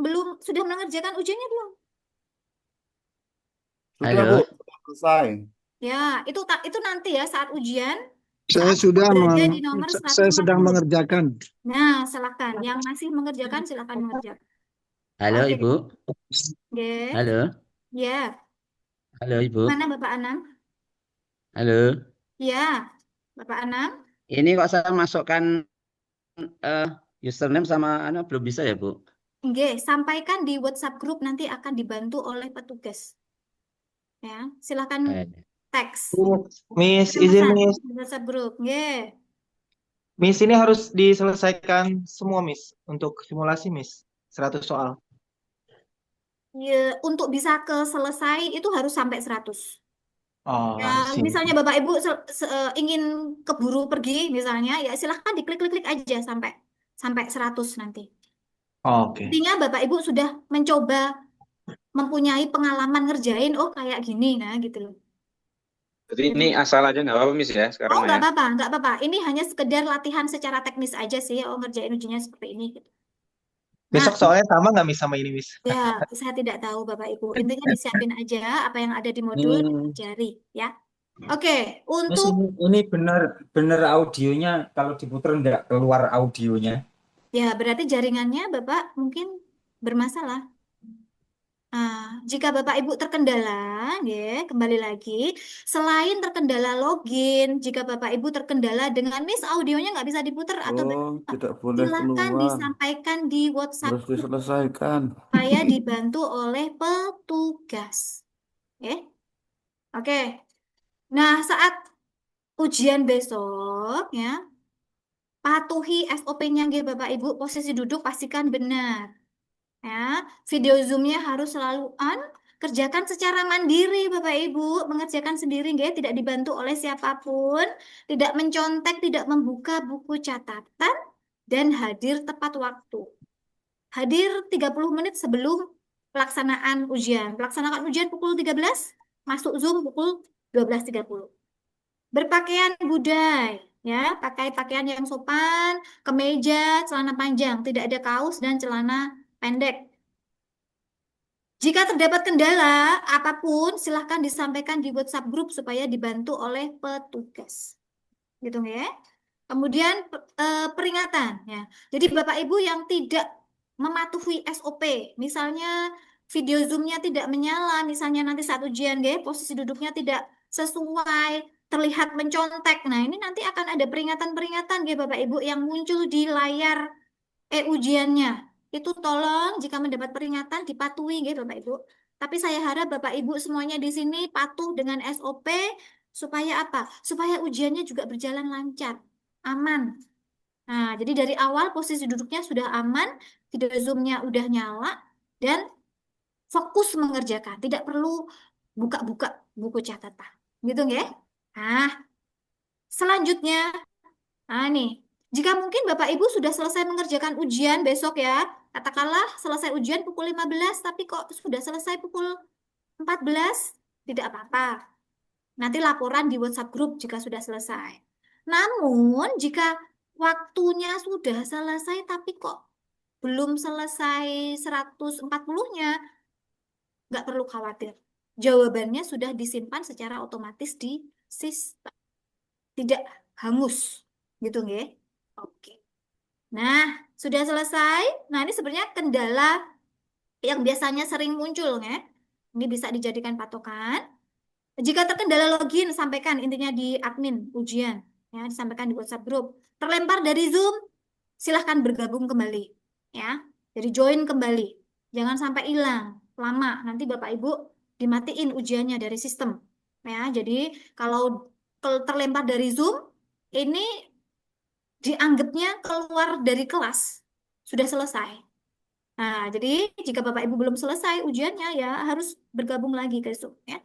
belum sudah mengerjakan ujiannya belum? Sudah Halo. Bu, sudah selesai. Ya, itu nanti ya saat ujian. Saya saat sudah berada di nomor saya sedang 140. mengerjakan. Nah, silakan. Yang masih mengerjakan silakan mengerjakan. Halo, Oke. Ibu. Oke. Halo. Ya. Halo, Ibu. Mana Bapak Anam? Halo. Ya, Bapak Anam. Ini kok saya masukkan username sama belum bisa ya, Bu? Oke, sampaikan di WhatsApp grup, nanti akan dibantu oleh petugas. Ya, silakan teks. Miss, Kirim izin pesan Miss. di WhatsApp grup. Oke. Miss ini harus diselesaikan semua Miss untuk simulasi Miss 100 soal. Ya, untuk bisa selesai itu harus sampai 100. Oh, Ya, sih. misalnya Bapak Ibu ingin keburu pergi misalnya, ya silahkan diklik-klik aja sampai 100 nanti. Oke. Intinya Bapak Ibu sudah mencoba mempunyai pengalaman ngerjain, oh kayak gini, nah gitu loh. Jadi ini asal aja nggak apa-apa Miss ya sekarang Oh, mah ya. nggak apa-apa. Ini hanya sekedar latihan secara teknis aja sih, oh ngerjain ujiannya seperti ini. Gitu. Besok soalnya sama nggak Miss sama ini Miss? Ya, saya tidak tahu Bapak Ibu. Intinya disiapin aja apa yang ada di modul, dipelajari ya. Oke, Miss, untuk ini benar audionya kalau diputar nggak keluar audionya. ya berarti jaringannya Bapak mungkin bermasalah. Nah, jika Bapak Ibu terkendala, ya, kembali lagi, selain terkendala login, jika Bapak Ibu terkendala dengan Miss audionya nggak bisa diputar atau Tidak boleh silakan keluar. disampaikan di WhatsApp Harus diselesaikan. supaya dibantu oleh petugas. Oke. Nah, saat ujian besok ya, Patuhi SOP-nya nggih Bapak Ibu, posisi duduk pastikan benar. Ya, video Zoom-nya harus selalu on, kerjakan secara mandiri Bapak Ibu, mengerjakan sendiri nggih, tidak dibantu oleh siapapun, tidak mencontek, tidak membuka buku catatan, dan hadir tepat waktu. Hadir 30 menit sebelum pelaksanaan ujian. Pelaksanaan ujian pukul 13, masuk Zoom pukul 12.30. Berpakaian budai, ya, pakai pakaian yang sopan, kemeja, celana panjang, tidak ada kaos dan celana pendek. Jika terdapat kendala apapun, silahkan disampaikan di WhatsApp grup supaya dibantu oleh petugas. Gitu ya. Kemudian peringatan, ya. Jadi Bapak Ibu yang tidak mematuhi SOP, misalnya video Zoom-nya tidak menyala, misalnya nanti saat ujian, ya, posisi duduknya tidak sesuai, terlihat mencontek. Nah, ini nanti akan ada peringatan-peringatan, ya Bapak Ibu, yang muncul di layar ujiannya. Itu tolong jika mendapat peringatan dipatuhi, ya Bapak Ibu. Tapi saya harap Bapak Ibu semuanya di sini patuh dengan SOP supaya apa? Supaya ujiannya juga berjalan lancar, aman. Nah, jadi dari awal posisi duduknya sudah aman, video Zoom-nya udah nyala, dan fokus mengerjakan. Tidak perlu buka-buka buku catatan. Gitu ya? Nah, selanjutnya, nih, jika mungkin Bapak Ibu sudah selesai mengerjakan ujian besok ya, katakanlah selesai ujian pukul 15, tapi kok sudah selesai pukul 14, tidak apa-apa. Nanti laporan di WhatsApp grup jika sudah selesai. Namun, jika waktunya sudah selesai, tapi kok belum selesai 140-nya, nggak perlu khawatir. Jawabannya sudah disimpan secara otomatis di sistem. Tidak hangus. Gitu nggih? Oke. Nah, sudah selesai. Nah, ini sebenarnya kendala yang biasanya sering muncul ya. Ini bisa dijadikan patokan. Jika terkendala login, sampaikan intinya di admin ujian. Ya, disampaikan di WhatsApp grup. Terlempar dari Zoom, silahkan bergabung kembali. Ya, jadi join kembali. Jangan sampai hilang, lama. Nanti Bapak Ibu dimatiin ujiannya dari sistem. Ya, jadi kalau terlempar dari Zoom, ini dianggapnya keluar dari kelas. Sudah selesai. Nah, jadi jika Bapak Ibu belum selesai ujiannya, ya harus bergabung lagi ke Zoom. Ya.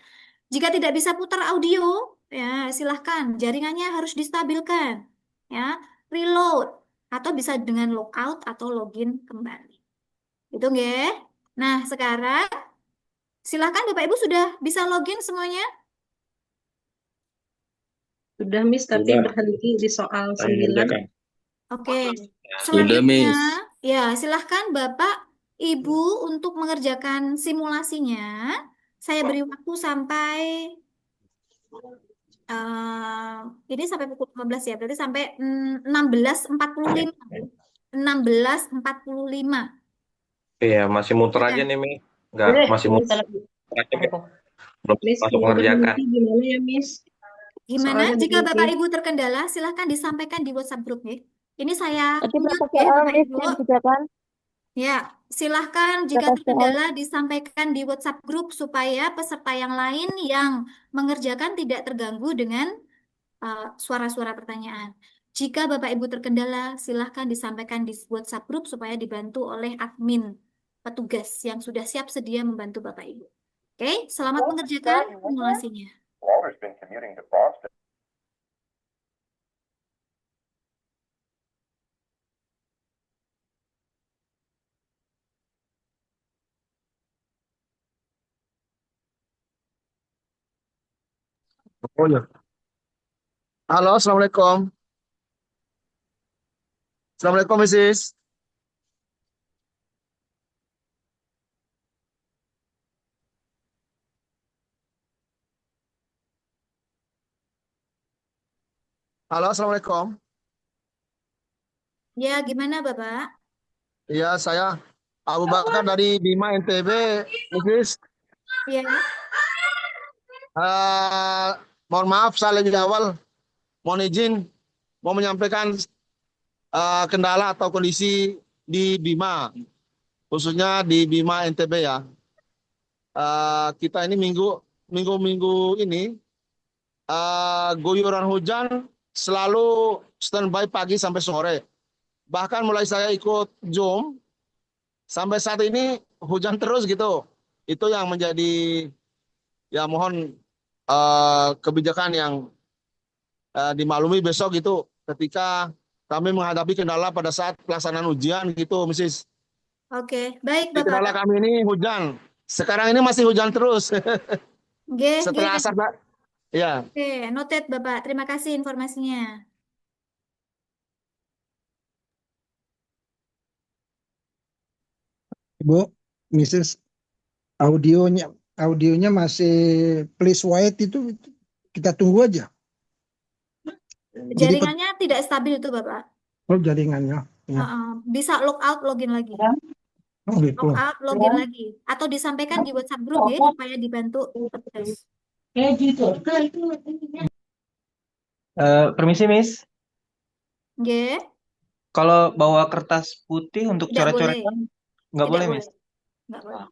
Jika tidak bisa putar audio, ya silahkan jaringannya harus distabilkan, ya reload atau bisa dengan logout atau login kembali. Itu nggih. Nah sekarang silahkan Bapak Ibu sudah bisa login semuanya? Sudah Miss, tapi berhenti di soal 9. Oke. Sudah, Selanjutnya, Miss. ya silahkan Bapak Ibu untuk mengerjakan simulasinya. Saya beri waktu sampai ini sampai pukul 15 ya, berarti sampai 16.45. 16.45. Iya, masih muter aja nih, Mi. Enggak, masih muter. Belum Miss, masuk mau mengerjakan. berhenti gimana ya Miss? Gimana? Soalnya Jika berhenti. Bapak Ibu terkendala, silahkan disampaikan di WhatsApp grup ya. Ini saya Tadi unmute berapa ya, soal Bapak Miss Ibu. yang dikerjakan? Ya, silahkan jika Berapa soal? terkendala disampaikan di WhatsApp grup supaya peserta yang lain yang mengerjakan tidak terganggu dengan suara-suara pertanyaan. Jika Bapak Ibu terkendala, silahkan disampaikan di WhatsApp grup supaya dibantu oleh admin petugas yang sudah siap sedia membantu Bapak Ibu. Oke, selamat mengerjakan simulasinya. Oh ya. Halo, Assalamualaikum. Assalamualaikum, Mrs. Halo, Assalamualaikum. Ya, gimana Bapak? Iya, saya Abu Bakar dari Bima NTB, Mrs. Ya. Mohon maaf, saya lebih awal mohon izin mau menyampaikan kendala atau kondisi di Bima, khususnya di Bima NTB ya. Kita ini minggu ini guyuran hujan selalu standby pagi sampai sore. Bahkan mulai saya ikut Zoom, sampai saat ini hujan terus gitu. Itu yang menjadi, ya mohon kebijakan yang dimaklumi besok gitu ketika kami menghadapi kendala pada saat pelaksanaan ujian gitu, Mrs. Oke, baik Di kendala Bapak. kami ini hujan. Sekarang ini masih hujan terus. Nggih, nggih. Setelah asar, Pak. Ya. Oke, noted Bapak. Terima kasih informasinya. Ibu, Mrs. audionya masih please wait itu kita tunggu aja. Jadi Jaringannya tidak stabil itu Bapak. jaringannya. Ya. Bisa log out, login lagi. Oh gitu. Log out, login lagi. Atau disampaikan di WhatsApp grup ya, supaya dibantu petugas. Permisi, Miss. Nggih, Kalau bawa kertas putih untuk tidak boleh. coret-coretan, nggak Tidak boleh, boleh. Miss. Nggak boleh.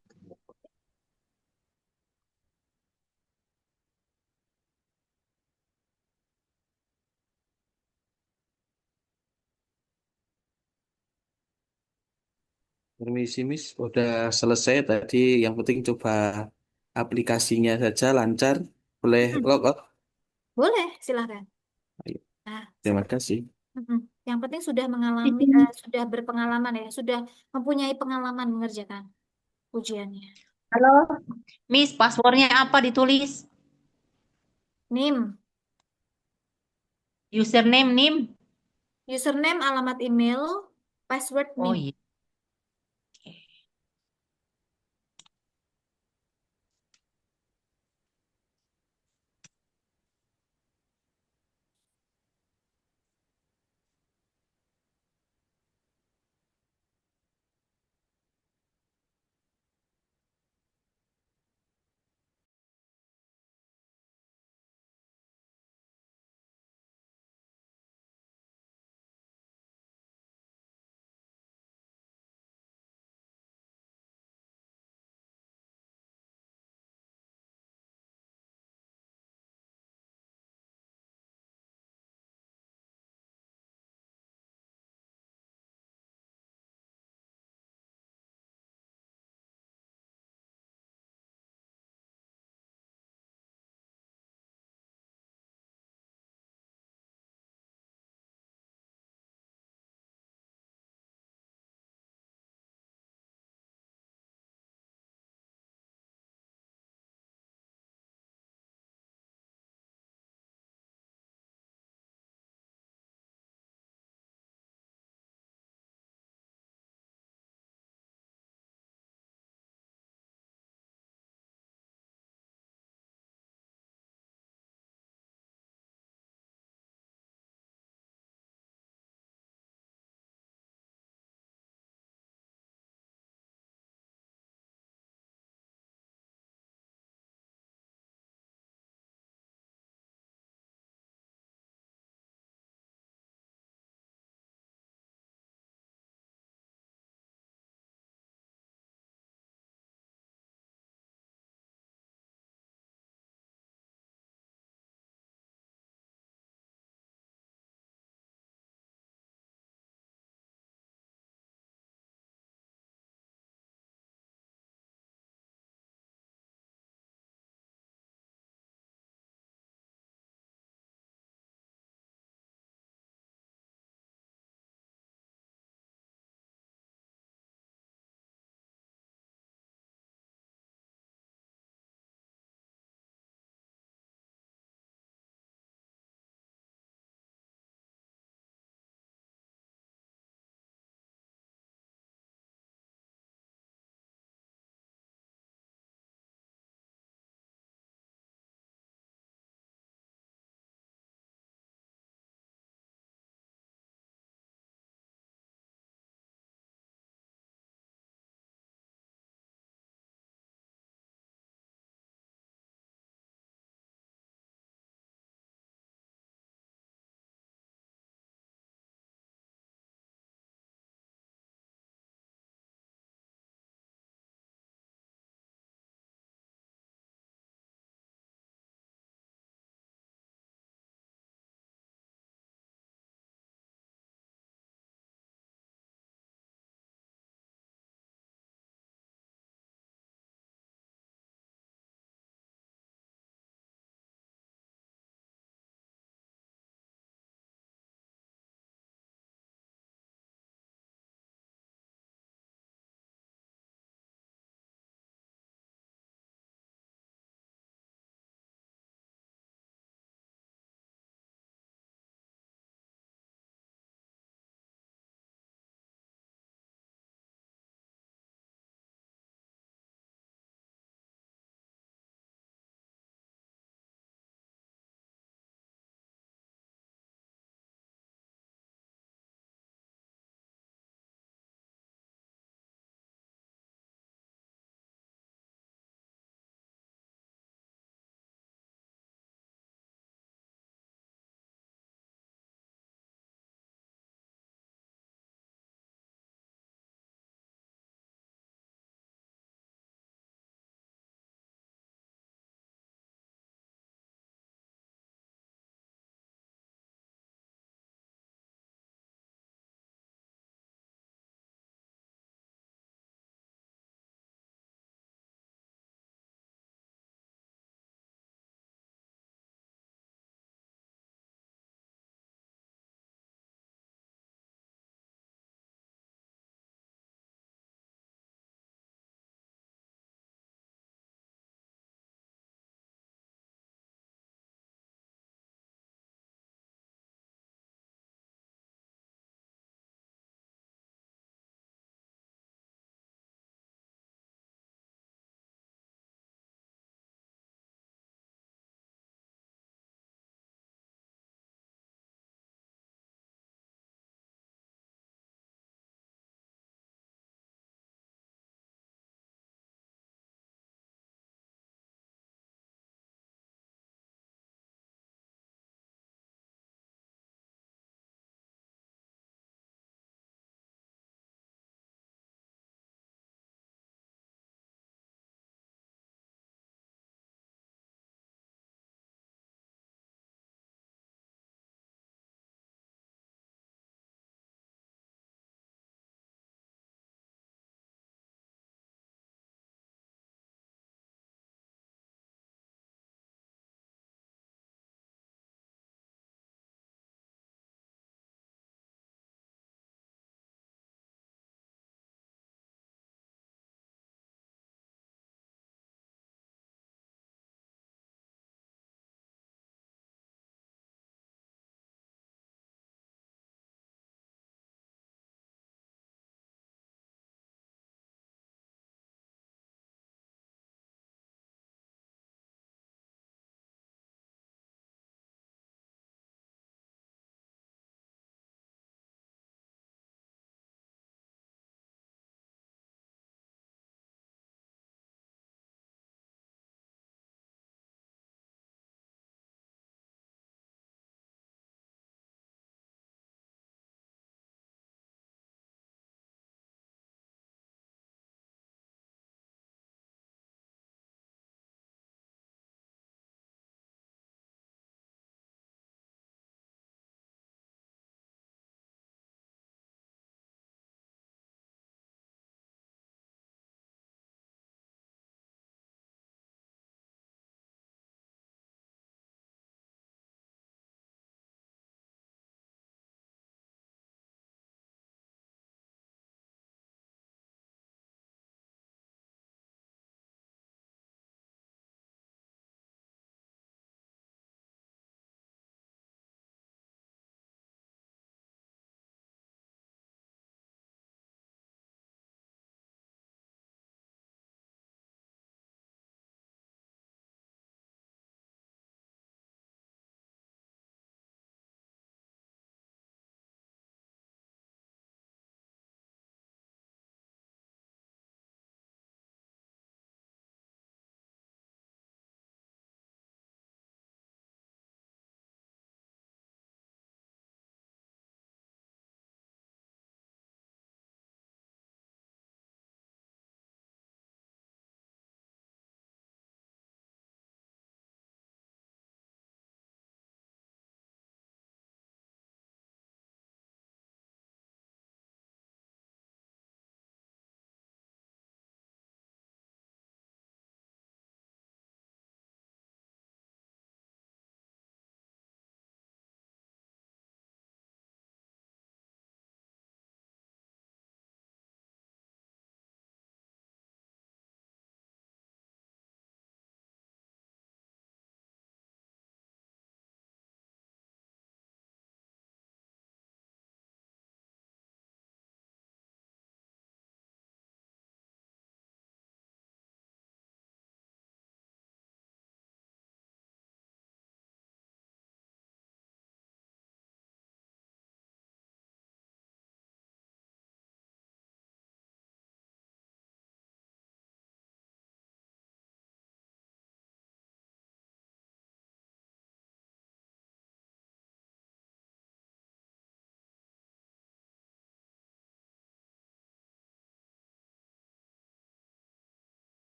Permisi, Miss. Udah selesai tadi. Yang penting coba aplikasinya saja lancar. Boleh log out? Boleh, silakan. Ayo. Nah, Terima kasih. yang penting sudah mengalami, sudah berpengalaman ya, sudah mempunyai pengalaman mengerjakan ujiannya. Halo, Miss, passwordnya apa ditulis? NIM, Username NIM? username, alamat email, password Oh NIM. iya.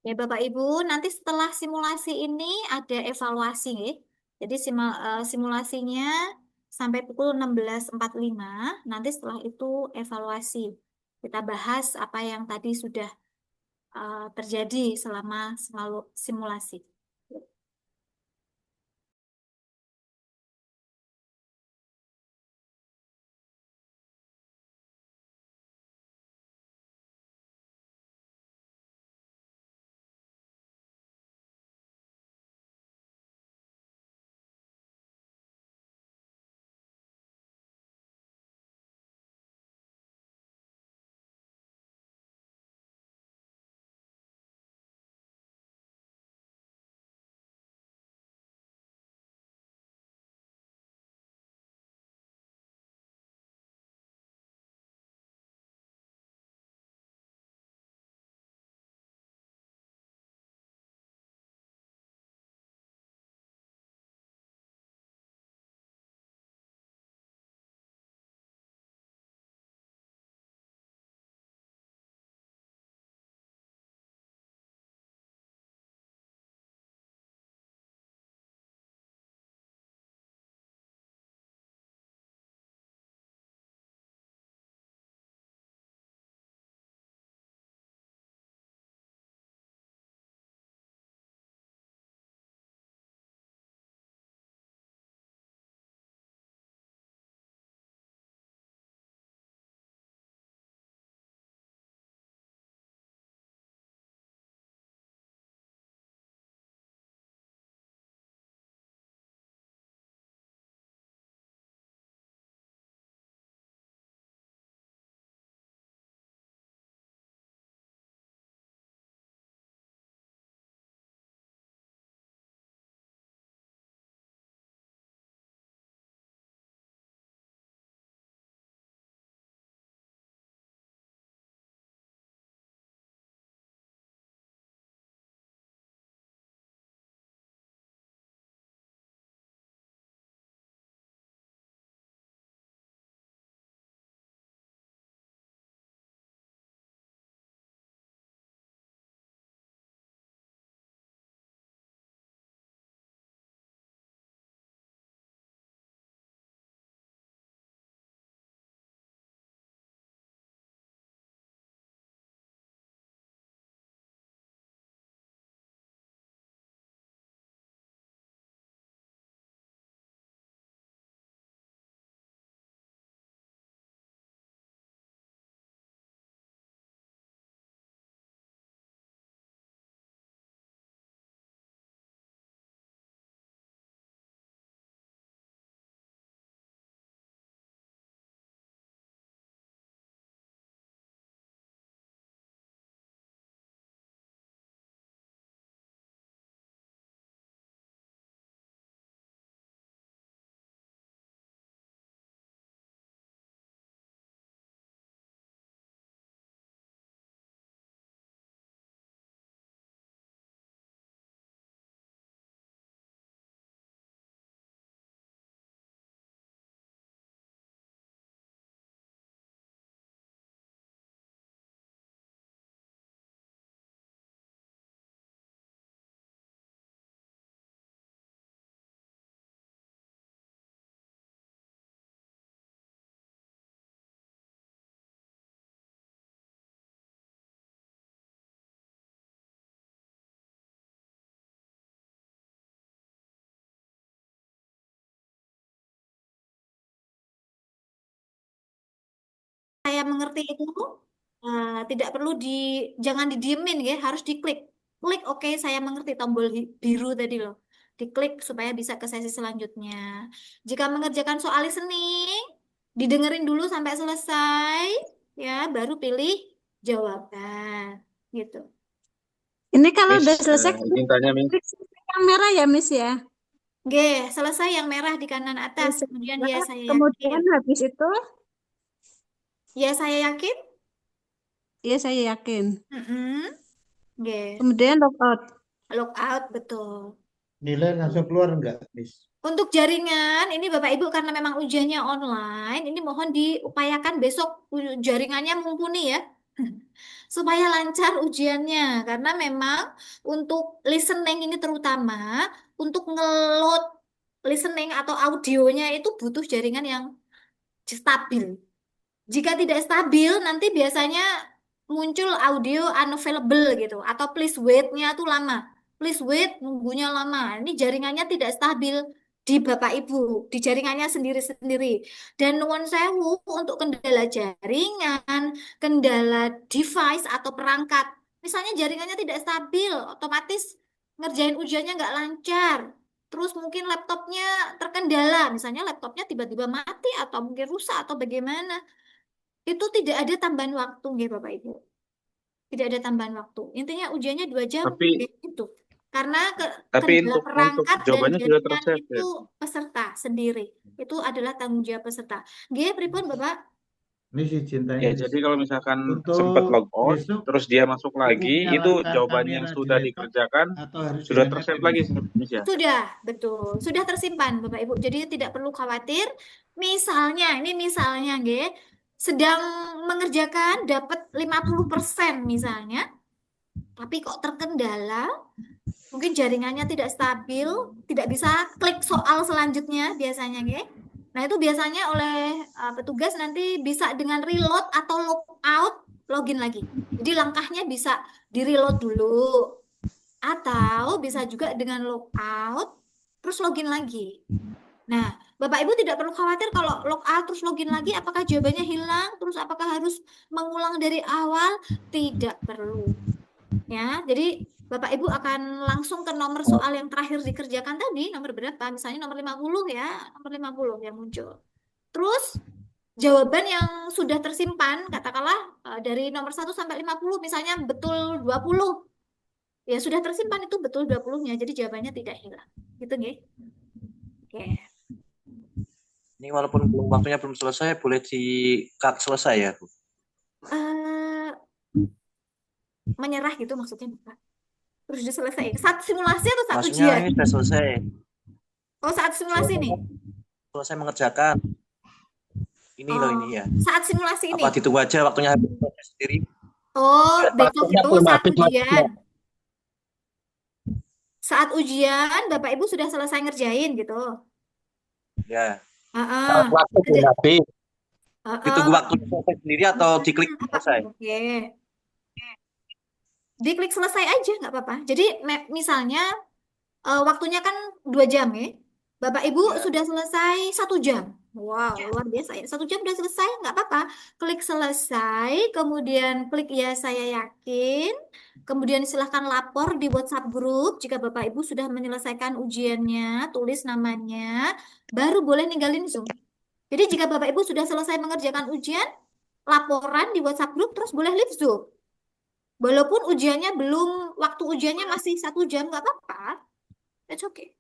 Ya, Bapak Ibu, nanti setelah simulasi ini ada evaluasi, nggih. Jadi simulasinya sampai pukul 16.45. Nanti setelah itu evaluasi. Kita bahas apa yang tadi sudah terjadi selama simulasi. Saya mengerti itu tidak perlu jangan didiemin ya, harus diklik. Klik oke, saya mengerti tombol biru tadi loh. Diklik supaya bisa ke sesi selanjutnya. Jika mengerjakan soal listening, didengerin dulu sampai selesai, ya, baru pilih jawaban, gitu. Ini kalau Miss, udah selesai, izin tanya, Miss. klik yang merah ya, Miss ya. Oke, selesai yang merah di kanan atas. Kemudian ya saya Kemudian yakin. habis itu, Ya saya yakin. ya saya yakin. Oke. Kemudian logout. Logout, betul. Nilai langsung keluar enggak, Miss? Untuk jaringan, ini Bapak Ibu karena memang ujiannya online, ini mohon diupayakan besok jaringannya mumpuni ya. supaya lancar ujiannya. Karena memang untuk listening ini terutama untuk ngeload listening atau audionya itu butuh jaringan yang stabil. Jika tidak stabil, nanti biasanya muncul audio unavailable gitu, atau please wait-nya tuh lama. Please wait, nunggunya lama. Ini jaringannya tidak stabil di Bapak Ibu, di jaringannya sendiri-sendiri. Dan nuwun sewu untuk kendala jaringan, kendala device atau perangkat. Misalnya jaringannya tidak stabil, otomatis ngerjain ujiannya nggak lancar. Terus mungkin laptopnya terkendala, misalnya laptopnya tiba-tiba mati atau mungkin rusak atau bagaimana. Itu tidak ada tambahan waktu, nggih Bapak Ibu. Tidak ada tambahan waktu. Intinya ujiannya 2 jam, Tapi itu. Karena tapi kendala untuk perangkat dan jawabannya sudah jaringan tersave ya. itu peserta sendiri. Itu adalah tanggung jawab peserta. Nggih, pripun Bapak? Ini sih Ya, cintanya jadi kalau misalkan untuk sempat log out, besok terus dia masuk cukup lagi, itu nyalakan jawabannya yang kamera di sudah laptop dikerjakan atau harus sudah dengan tersave HP lagi Miss? Miss ya. Sudah, betul. Sudah tersimpan Bapak Ibu. Jadi tidak perlu khawatir. Misalnya, ini misalnya nggih, sedang mengerjakan dapat 50% misalnya, tapi kok terkendala, mungkin jaringannya tidak stabil, tidak bisa klik soal selanjutnya biasanya, nggih. Nah, itu biasanya oleh petugas nanti bisa dengan reload atau logout, login lagi. Jadi langkahnya bisa di-reload dulu, atau bisa juga dengan logout, terus login lagi. Nah, Bapak Ibu tidak perlu khawatir kalau logout terus login lagi, apakah jawabannya hilang, terus apakah harus mengulang dari awal? Tidak perlu. Ya, jadi Bapak Ibu akan langsung ke nomor soal yang terakhir dikerjakan tadi, nomor berapa? Misalnya nomor 50 ya, nomor 50 yang muncul. Terus jawaban yang sudah tersimpan, katakanlah dari nomor 1 sampai 50, misalnya betul 20. Ya sudah tersimpan itu betul 20-nya, jadi jawabannya tidak hilang. Gitu nggih. Oke. Ini walaupun waktunya belum selesai, boleh di-cut selesai ya, Bu? Menyerah gitu maksudnya Bapak? Terus diselesaikan. Saat simulasi atau saat Maksudnya ujian? ini sudah selesai. Oh, saat simulasi nih? Selesai mengerjakan. Ini loh ini ya. Saat simulasi ini? Apa ditunggu aja waktunya habis sendiri? Oh, besok Waktunya itu belum saat habis, ujian. Saat ujian, Bapak Ibu sudah selesai ngerjain gitu. Ya. Heeh. Waktu belum habis. Heeh. Ditunggu waktunya selesai sendiri atau diklik selesai? Oke. Diklik selesai aja nggak apa-apa. Jadi misalnya waktunya kan 2 jam ya. Bapak Ibu sudah selesai 1 jam. Wow, luar biasa ya. 1 jam udah selesai, nggak apa-apa. Klik selesai, kemudian klik ya saya yakin. Kemudian silahkan lapor di WhatsApp grup jika Bapak Ibu sudah menyelesaikan ujiannya, tulis namanya, baru boleh ninggalin Zoom. Jadi jika Bapak Ibu sudah selesai mengerjakan ujian, laporan di WhatsApp grup, terus boleh leave Zoom. Walaupun ujiannya belum, waktu ujiannya masih 1 jam, nggak apa-apa. It's okay.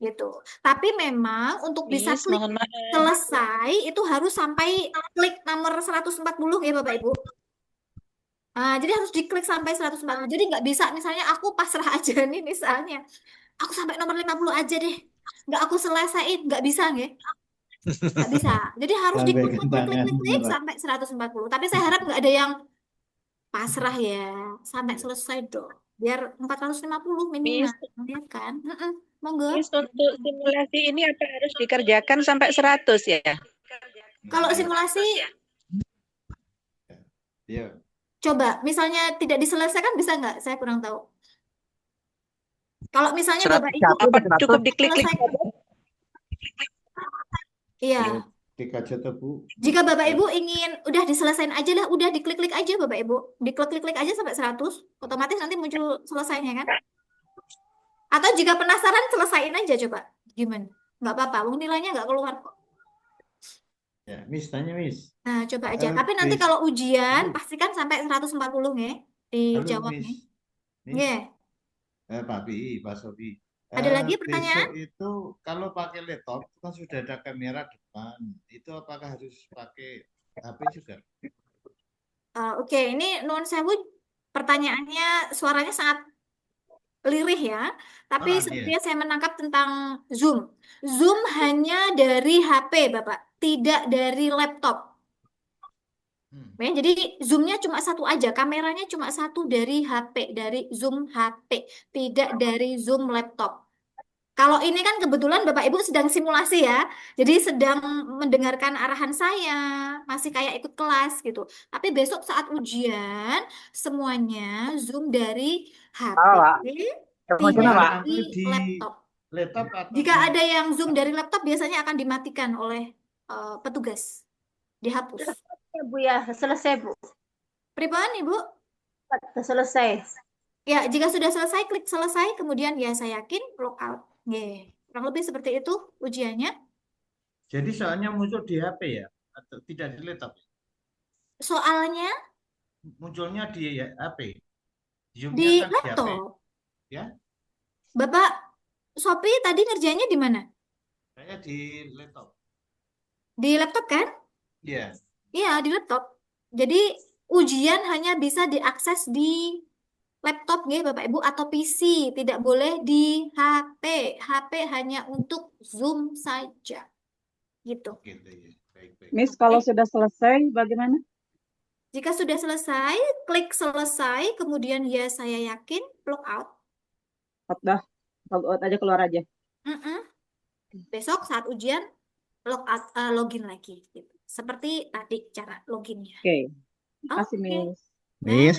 Gitu. Tapi memang untuk bisa Miss, klik mohon maaf. selesai itu harus sampai klik nomor 140 ya Bapak Ibu. Jadi harus diklik sampai 140. Jadi nggak bisa misalnya aku pasrah aja nih misalnya. Aku sampai nomor 50 aja deh. Nggak aku selesaiin, nggak bisa nggih. Nggak bisa. Jadi harus Sampai diklik kentangan sampai 140. Tapi saya harap nggak ada yang pasrah ya. Sampai selesai dong. Biar 450 minimal. Ya kan? Monggo. Miss, untuk simulasi ini apa harus dikerjakan sampai 100 ya? Kalau simulasi, Iya. coba misalnya tidak diselesaikan bisa nggak? Saya kurang tahu. Kalau misalnya 100 Bapak Ibu apa cukup diklik-klik? Iya. Klik aja tuh Bu. Jika Bapak Ibu ingin udah diselesain aja lah, udah diklik-klik aja Bapak Ibu. Diklik-klik aja sampai 100, otomatis nanti muncul selesainya kan? Atau jika penasaran selesain aja coba. Gimana? Nggak apa-apa, nilainya nggak keluar kok. Ya, Miss tanya Miss. Nah, coba aja. Tapi nanti kalau ujian pastikan sampai 140 nggih dijawab Miss. nih. Nggih. Pak Bi, Pak Sobi. Ada lagi pertanyaan? Besok itu kalau pakai laptop itu kan sudah ada kamera depan. Itu apakah harus pakai HP juga? Oke, ini nuwun sewu pertanyaannya suaranya sangat lirih ya. Tapi sepertinya saya menangkap tentang Zoom. Zoom hanya dari HP, Bapak, tidak dari laptop. Ya, jadi zoomnya cuma satu aja, kameranya cuma satu dari HP, dari zoom HP, tidak dari zoom laptop. Kalau ini kan kebetulan Bapak Ibu sedang simulasi ya, jadi sedang mendengarkan arahan saya, masih kayak ikut kelas gitu. Tapi besok saat ujian, semuanya zoom dari HP, tidak dari laptop. Laptop atau Jika ada yang zoom dari laptop, biasanya akan dimatikan oleh petugas, dihapus. Ya, Bu ya, selesai Bu. Pripun Ibu? Sudah selesai. Ya, jika sudah selesai, klik selesai, kemudian ya saya yakin log out. Kurang lebih seperti itu ujiannya. jadi soalnya muncul di HP ya, atau tidak di laptop? Soalnya Munculnya di HP. Zoom-nya di kan di HP. laptop. Ya, Bapak Sophie tadi ngerjainnya di mana? saya di laptop. Di laptop kan? Iya. Iya, di laptop. Jadi ujian hanya bisa diakses di laptop Bapak Ibu atau PC, tidak boleh di HP. HP hanya untuk Zoom saja. Gitu. Gitu ya. Baik. Miss, kalau sudah selesai bagaimana? Jika sudah selesai, klik selesai, kemudian ya saya yakin log out. Udah, log out aja, keluar aja. Besok saat ujian log out, login lagi. Gitu. Seperti tadi cara loginnya. Oke, makasih Miss. Miss,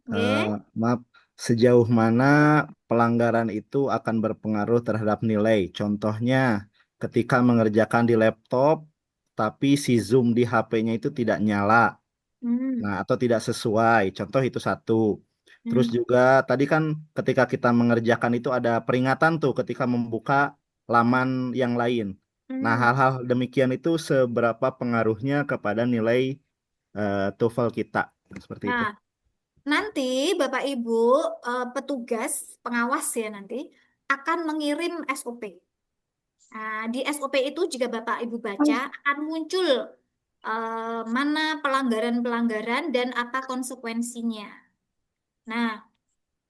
Oke. maaf, sejauh mana pelanggaran itu akan berpengaruh terhadap nilai? Contohnya, ketika mengerjakan di laptop, tapi si Zoom di HP-nya itu tidak nyala. Nah, atau tidak sesuai. Contoh itu satu. Terus juga tadi kan ketika kita mengerjakan itu ada peringatan tuh ketika membuka laman yang lain. Nah, hal-hal demikian itu seberapa pengaruhnya kepada nilai TOEFL kita? Seperti itu. Nah, nanti Bapak Ibu petugas pengawas ya nanti akan mengirim SOP. Nah, di SOP itu jika Bapak Ibu baca akan muncul mana pelanggaran-pelanggaran dan apa konsekuensinya. Nah,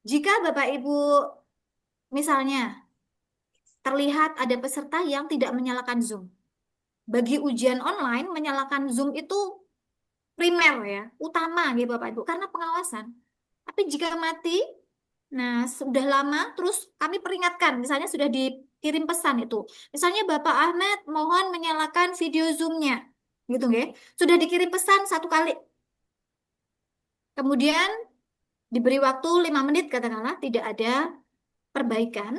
jika Bapak Ibu misalnya terlihat ada peserta yang tidak menyalakan Zoom. Bagi ujian online, menyalakan Zoom itu primer ya, utama gitu Bapak Ibu, karena pengawasan. Tapi jika mati, nah sudah lama, terus kami peringatkan, misalnya sudah dikirim pesan itu. Misalnya Bapak Ahmed mohon menyalakan video Zoom-nya. Gitu nggih. Sudah dikirim pesan 1 kali. Kemudian diberi waktu 5 menit katakanlah tidak ada perbaikan,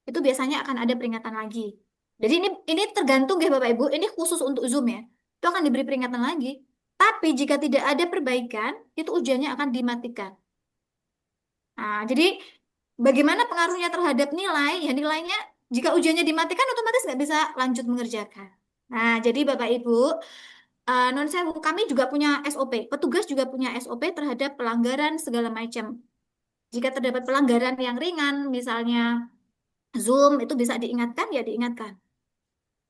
itu biasanya akan ada peringatan lagi. Jadi ini tergantung ya Bapak Ibu, ini khusus untuk Zoom ya. Itu akan diberi peringatan lagi. Tapi jika tidak ada perbaikan, itu ujiannya akan dimatikan. Nah, jadi bagaimana pengaruhnya terhadap nilai? Ya nilainya jika ujiannya dimatikan otomatis nggak bisa lanjut mengerjakan. Nah, jadi Bapak Ibu, non sewu kami juga punya SOP. Petugas juga punya SOP terhadap pelanggaran segala macam. Jika terdapat pelanggaran yang ringan, misalnya Zoom itu bisa diingatkan, ya diingatkan.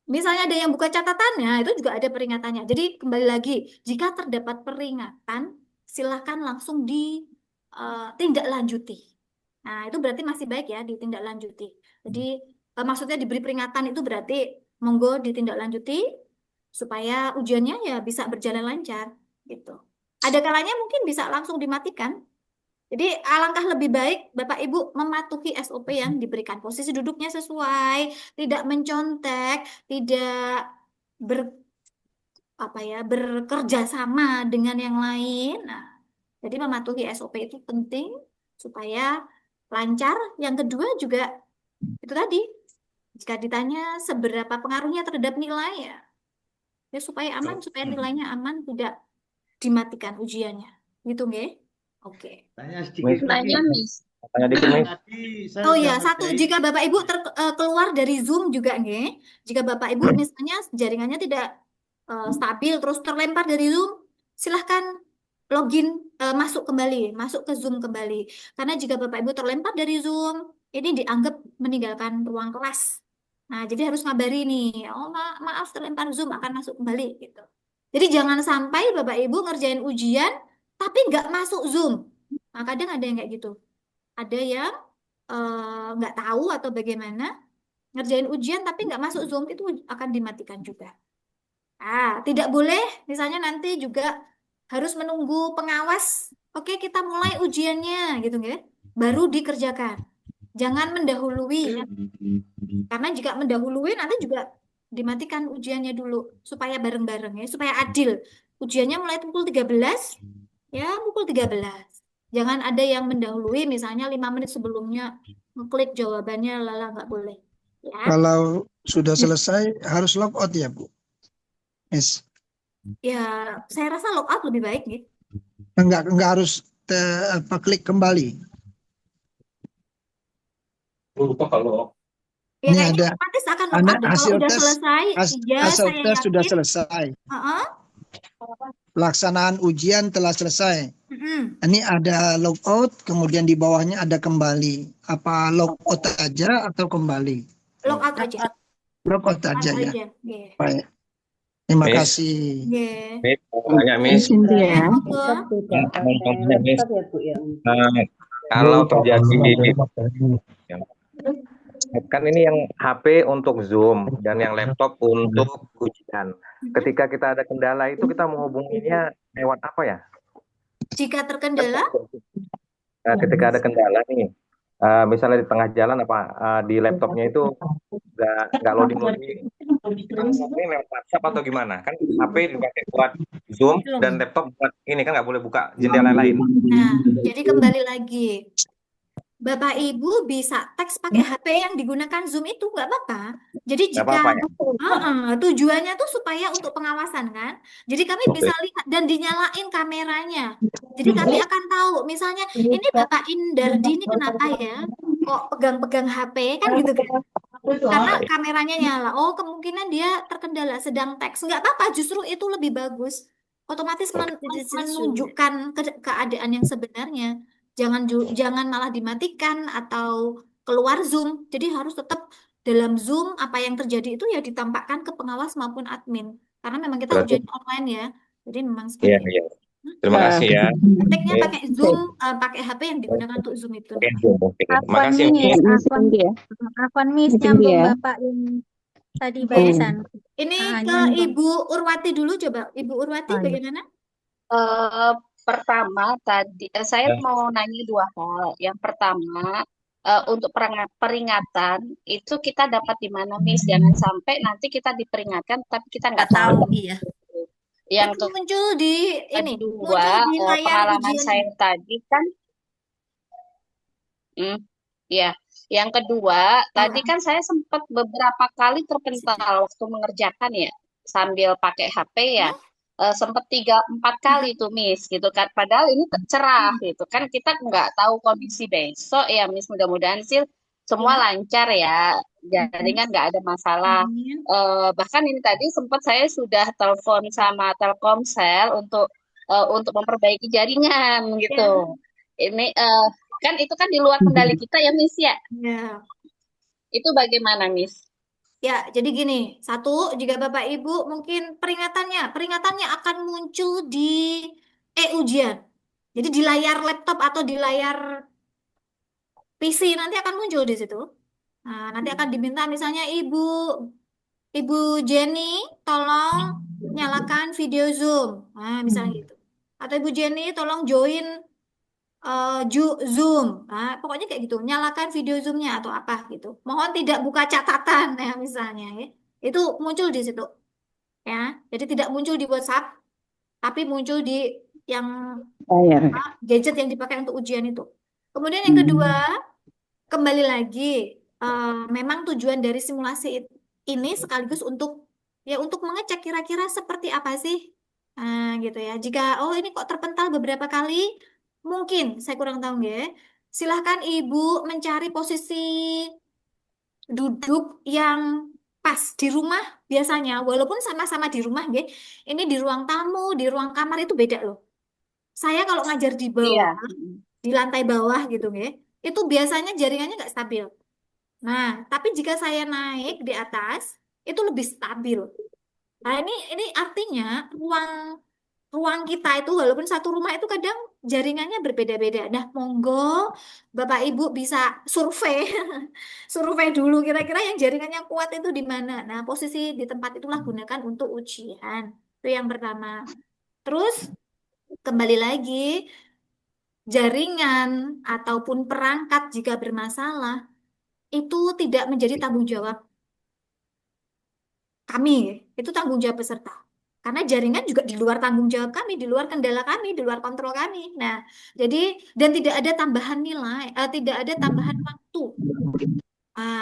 Misalnya ada yang buka catatannya, itu juga ada peringatannya. Jadi kembali lagi, jika terdapat peringatan, silakan langsung ditindaklanjuti. Nah, itu berarti masih baik ya ditindaklanjuti. Jadi maksudnya diberi peringatan itu berarti monggo ditindaklanjuti supaya ujiannya ya bisa berjalan lancar gitu. Ada kalanya mungkin bisa langsung dimatikan. Jadi alangkah lebih baik Bapak Ibu mematuhi SOP yang diberikan. Posisi duduknya sesuai, tidak mencontek, tidak bekerja sama dengan yang lain. Nah, jadi mematuhi SOP itu penting supaya lancar. Yang kedua juga itu tadi, jika ditanya seberapa pengaruhnya terhadap nilai ya supaya aman, supaya nilainya aman, tidak dimatikan ujiannya. Gitu nggih? Oke. Tanya sedikit lagi. Miss. Tanya dikit, Miss. Oh ya, satu, jika Bapak Ibu keluar dari Zoom juga nggih. Jika Bapak Ibu misalnya jaringannya tidak stabil terus terlempar dari Zoom, silahkan login masuk ke Zoom kembali. Karena jika Bapak Ibu terlempar dari Zoom, ini dianggap meninggalkan ruang kelas. Nah, jadi harus ngabari nih, oh maaf terlempar Zoom, akan masuk kembali gitu. Jadi jangan sampai Bapak Ibu ngerjain ujian tapi nggak masuk Zoom. Nah, kadang ada yang kayak gitu. Ada yang nggak tahu atau bagaimana, ngerjain ujian tapi nggak masuk Zoom, itu akan dimatikan juga. Tidak boleh misalnya nanti juga harus menunggu pengawas. Oke, kita mulai ujiannya gitu ya. Baru dikerjakan. Jangan mendahului. Karena jika mendahului nanti juga dimatikan ujiannya dulu supaya bareng-bareng ya, supaya adil. Ujiannya mulai pukul 13 ya, pukul 13. Jangan ada yang mendahului misalnya 5 menit sebelumnya ngeklik jawabannya lala nggak boleh. Ya. Kalau sudah selesai harus log out ya, Bu? Miss. Ya, saya rasa logout lebih baik nih. Enggak harus klik kembali. Ya, Ini kayaknya ada otomatis akan Anda logout deh. hasil Kalau udah tes selesai, iya hasil saya tes sudah yakin. selesai. Heeh. Pelaksanaan ujian telah selesai. Mm-mm. Ini ada logout, kemudian di bawahnya ada kembali. Apa logout aja atau kembali? Logout aja. Logout aja ya. Yeah. Baik. Terima Miss, kasih. Yeah. Miss, tanya Miss. Ya, monggo. Tanya Miss. Kalau terjadi kan ini yang HP untuk Zoom dan yang laptop untuk ujian. Ketika kita ada kendala itu kita menghubunginya lewat apa ya? Jika terkendala, Ketika ada kendala nih, misalnya di tengah jalan apa di laptopnya itu nggak loading. Ini lewat WhatsApp atau gimana? Kan HP dipakai buat Zoom dan laptop buat ini kan nggak boleh buka jendela lain. nah, jadi kembali lagi. Bapak Ibu bisa teks pakai HP yang digunakan Zoom itu nggak apa-apa. Jadi Nggak jika apa-apa ya? tujuannya tuh supaya untuk pengawasan kan. Jadi kami bisa lihat dan dinyalain kameranya. Jadi kami akan tahu misalnya ini Bapak Indardi ini kenapa ya kok pegang-pegang HP kan gitu kan. Karena kameranya nyala. Oh, kemungkinan dia terkendala sedang teks. Nggak apa-apa, justru itu lebih bagus. Otomatis menunjukkan keadaan yang sebenarnya. Jangan malah dimatikan atau keluar Zoom. Jadi harus tetap dalam Zoom apa yang terjadi itu ya ditampakkan ke pengawas maupun admin. Karena memang kita Berarti- ujian online ya. Jadi memang Iya, seperti iya. Terima kasih ya. Prakteknya pakai Zoom, pakai HP yang digunakan untuk Zoom itu. Makasih Miss. Afwan Miss, nyambung Bapak yang tadi barusan. Ini ke nyambung. Ibu Urwati dulu coba. Ibu Urwati bagaimana? Pertama tadi saya mau nanya dua hal. Yang pertama untuk peringatan itu kita dapat di mana, Miss? Jangan sampai nanti kita diperingatkan tapi kita nggak tahu. Iya. Yang Itu muncul di ini, muncul kedua, di layar pengalaman ujiannya. saya tadi kan, ya. Yang kedua, tadi kan saya sempat beberapa kali terpental waktu mengerjakan ya, sambil pakai HP ya. Sempat 3-4 kali tuh Miss gitu kan, padahal ini cerah gitu kan, kita nggak tahu kondisi besok ya Miss, mudah-mudahan sih semua lancar ya, jaringan nggak ada masalah. Bahkan ini tadi sempat saya sudah telepon sama Telkomsel untuk memperbaiki jaringan gitu. Ini kan itu kan di luar kendali kita ya Miss ya. Itu bagaimana Miss? Ya, jadi gini, satu, jika Bapak Ibu mungkin peringatannya akan muncul di ujian. Jadi di layar laptop atau di layar PC nanti akan muncul di situ. Nah, nanti akan diminta misalnya Ibu Jenny, tolong nyalakan video Zoom. Nah, misalnya gitu. Atau Ibu Jenny, tolong join Zoom. Nah, pokoknya kayak gitu. Nyalakan video Zoom-nya atau apa gitu. Mohon tidak buka catatan ya misalnya ya. Itu muncul di situ. Ya. Jadi tidak muncul di WhatsApp, tapi muncul di yang gadget yang dipakai untuk ujian itu. Kemudian yang kedua, kembali lagi, memang tujuan dari simulasi ini sekaligus untuk mengecek kira-kira seperti apa sih, gitu ya. Jika ini kok terpental beberapa kali, mungkin saya kurang tahu ya. Silahkan Ibu mencari posisi duduk yang pas di rumah biasanya, walaupun sama-sama di rumah, ya. Ini di ruang tamu, di ruang kamar itu beda loh. Saya kalau ngajar di bawah, di lantai bawah gitu ya, itu biasanya jaringannya nggak stabil. Nah, tapi jika saya naik di atas, itu lebih stabil. Nah, ini artinya ruang kita itu walaupun satu rumah itu kadang jaringannya berbeda-beda. Nah, monggo Bapak Ibu bisa survei survei dulu kira-kira yang jaringannya kuat itu di mana. Nah, posisi di tempat itulah gunakan untuk ujian. Itu yang pertama. Terus kembali lagi, jaringan ataupun perangkat jika bermasalah itu tidak menjadi tanggung jawab kami, itu tanggung jawab peserta. Karena jaringan juga di luar tanggung jawab kami, di luar kendala kami, di luar kontrol kami. Nah, jadi dan tidak ada tambahan nilai, tidak ada tambahan waktu.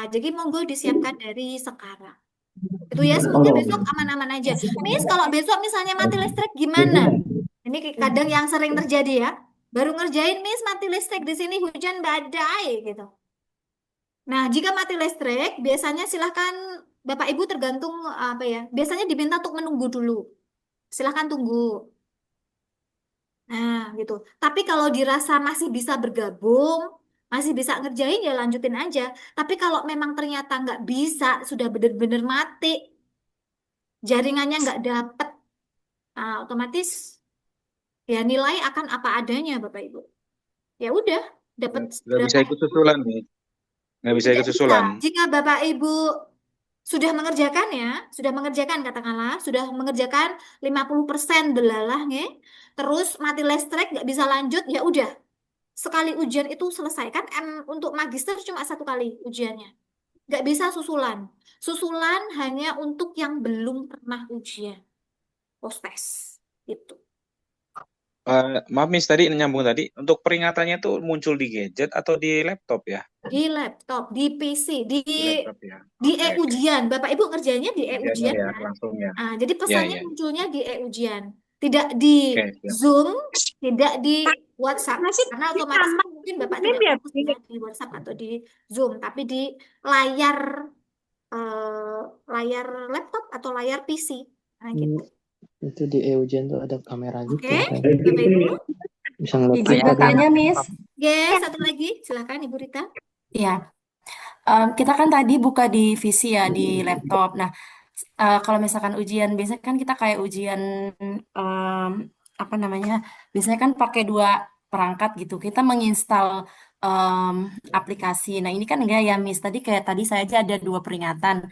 Jadi monggo disiapkan dari sekarang. Itu ya, semoga besok aman-aman aja. Miss, kalau besok misalnya mati listrik gimana? Ini kadang yang sering terjadi ya. Baru ngerjain Miss mati listrik di sini hujan badai gitu. Nah, jika mati listrik, biasanya silahkan Bapak Ibu tergantung apa ya. Biasanya diminta untuk menunggu dulu. Silahkan tunggu. Nah, gitu. Tapi kalau dirasa masih bisa bergabung, masih bisa ngerjain ya lanjutin aja. Tapi kalau memang ternyata nggak bisa, sudah benar-benar mati, jaringannya nggak dapet, otomatis ya nilai akan apa adanya Bapak Ibu. Ya udah, dapat Nggak bisa berapa ikut susulan nih. Nggak bisa tidak ikut bisa. susulan. Jika Bapak Ibu sudah mengerjakan ya, sudah mengerjakan katakanlah, sudah mengerjakan 50% delalah nge, terus mati listrik nggak bisa lanjut, ya udah. Sekali ujian itu selesai kan untuk magister cuma 1 kali ujiannya. Nggak bisa susulan. Susulan hanya untuk yang belum pernah ujian. Post test. Gitu. Maaf Miss, tadi nyambung tadi. Untuk peringatannya tuh muncul di gadget atau di laptop ya? Di laptop, di PC, Di laptop ya. di Oke, oke. e-ujian. Bapak Ibu ngerjainnya di Ujiannya e-ujian ya, kan? langsung ya. Jadi Ya, pesannya ya. munculnya di e-ujian. Tidak di Oke, siap. Zoom, tidak di WhatsApp. Karena otomatis kan mungkin Bapak tidak fokus ya di WhatsApp atau di Zoom, tapi di layar layar laptop atau layar PC. Nah, gitu. Itu di e-ujian tuh ada kamera gitu Oke, kan. Bapak Ibu. Bisa ngeliat Izin kita bertanya, Miss. Satu lagi, silakan Ibu Rita. Iya. Kita kan tadi buka di PC ya, di laptop. Nah, kalau misalkan ujian, biasanya kan kita kayak ujian, apa namanya, biasanya kan pakai 2 perangkat gitu. Kita menginstal aplikasi. Nah, ini kan enggak ya, Miss. Tadi kayak tadi saya aja ada 2 peringatan.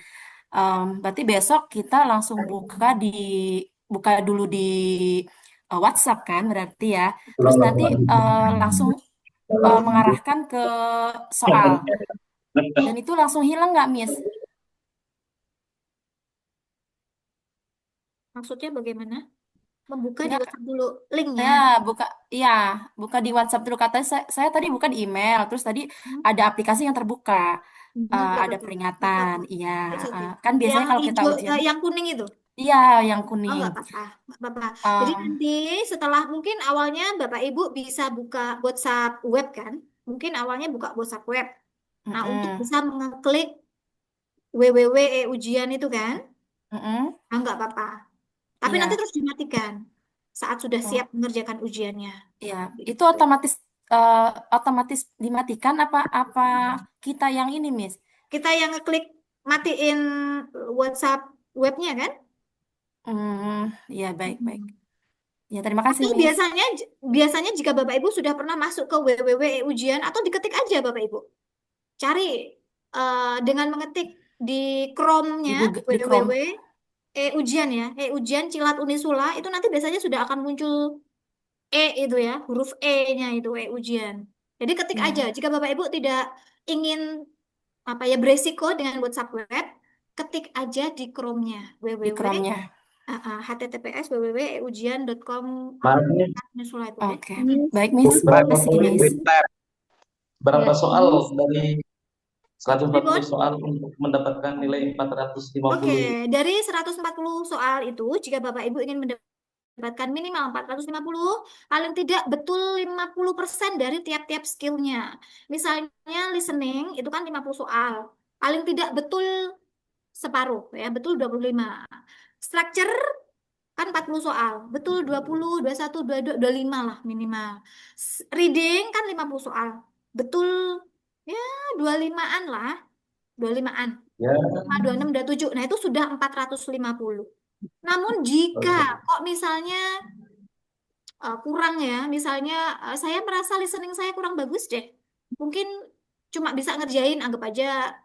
Berarti besok kita langsung buka dulu di WhatsApp kan, berarti ya. Terus nanti langsung mengarahkan ke soal. Dan itu langsung hilang nggak, Miss? Maksudnya bagaimana? Membuka di Ya, WhatsApp dulu linknya. buka di WhatsApp dulu. Katanya saya tadi buka di email, terus tadi ada aplikasi yang terbuka, Nggak ada apa-apa. peringatan. Iya, It's okay. kan biasanya Yang kalau kita hijau, ujian, yang kuning itu. iya yang Oh, kuning. nggak apa-apa, nggak apa-apa. Jadi nanti setelah mungkin awalnya Bapak Ibu bisa buka WhatsApp web kan? Mungkin awalnya buka WhatsApp web. Nah, untuk bisa mengeklik www.ujian itu kan? Nah, nggak apa-apa. Tapi nanti Iya. terus dimatikan saat sudah Oh, siap mengerjakan ujiannya. iya. Gitu. Itu otomatis dimatikan apa kita yang ini, Miss? Kita yang ngeklik matiin WhatsApp webnya kan? Ya baik. Ya, terima kasih, Atau Miss. biasanya jika Bapak Ibu sudah pernah masuk ke www.ujian atau diketik aja Bapak Ibu. Cari dengan mengetik di Chrome-nya Di Chrome. www.ujian ya. Ujian Cilat Unisula itu nanti biasanya sudah akan muncul itu ya, huruf E-nya itu ujian. Jadi ketik aja. Jika Bapak Ibu tidak ingin beresiko dengan WhatsApp web, ketik aja di Chrome-nya Di Chrome-nya. https www.ujian.com Unisula itu ya. Oke. Baik, Miss. Makasih, Miss. Berapa Ya, soal Miss. dari 140 Ribon? soal untuk mendapatkan nilai 450? Oke, dari 140 soal itu, jika Bapak Ibu ingin mendapatkan minimal 450, paling tidak betul 50% dari tiap-tiap skillnya. Misalnya listening, itu kan 50 soal. Paling tidak betul separuh, ya, betul 25. Structure, kan 40 soal. Betul 20, 21, 22, 25 lah minimal. Reading, kan 50 soal. Betul, ya 25-an lah. 25-an. Ya. 26, 27. Nah, itu sudah 450. Namun jika kok misalnya kurang ya, misalnya saya merasa listening saya kurang bagus deh. Mungkin cuma bisa ngerjain anggap aja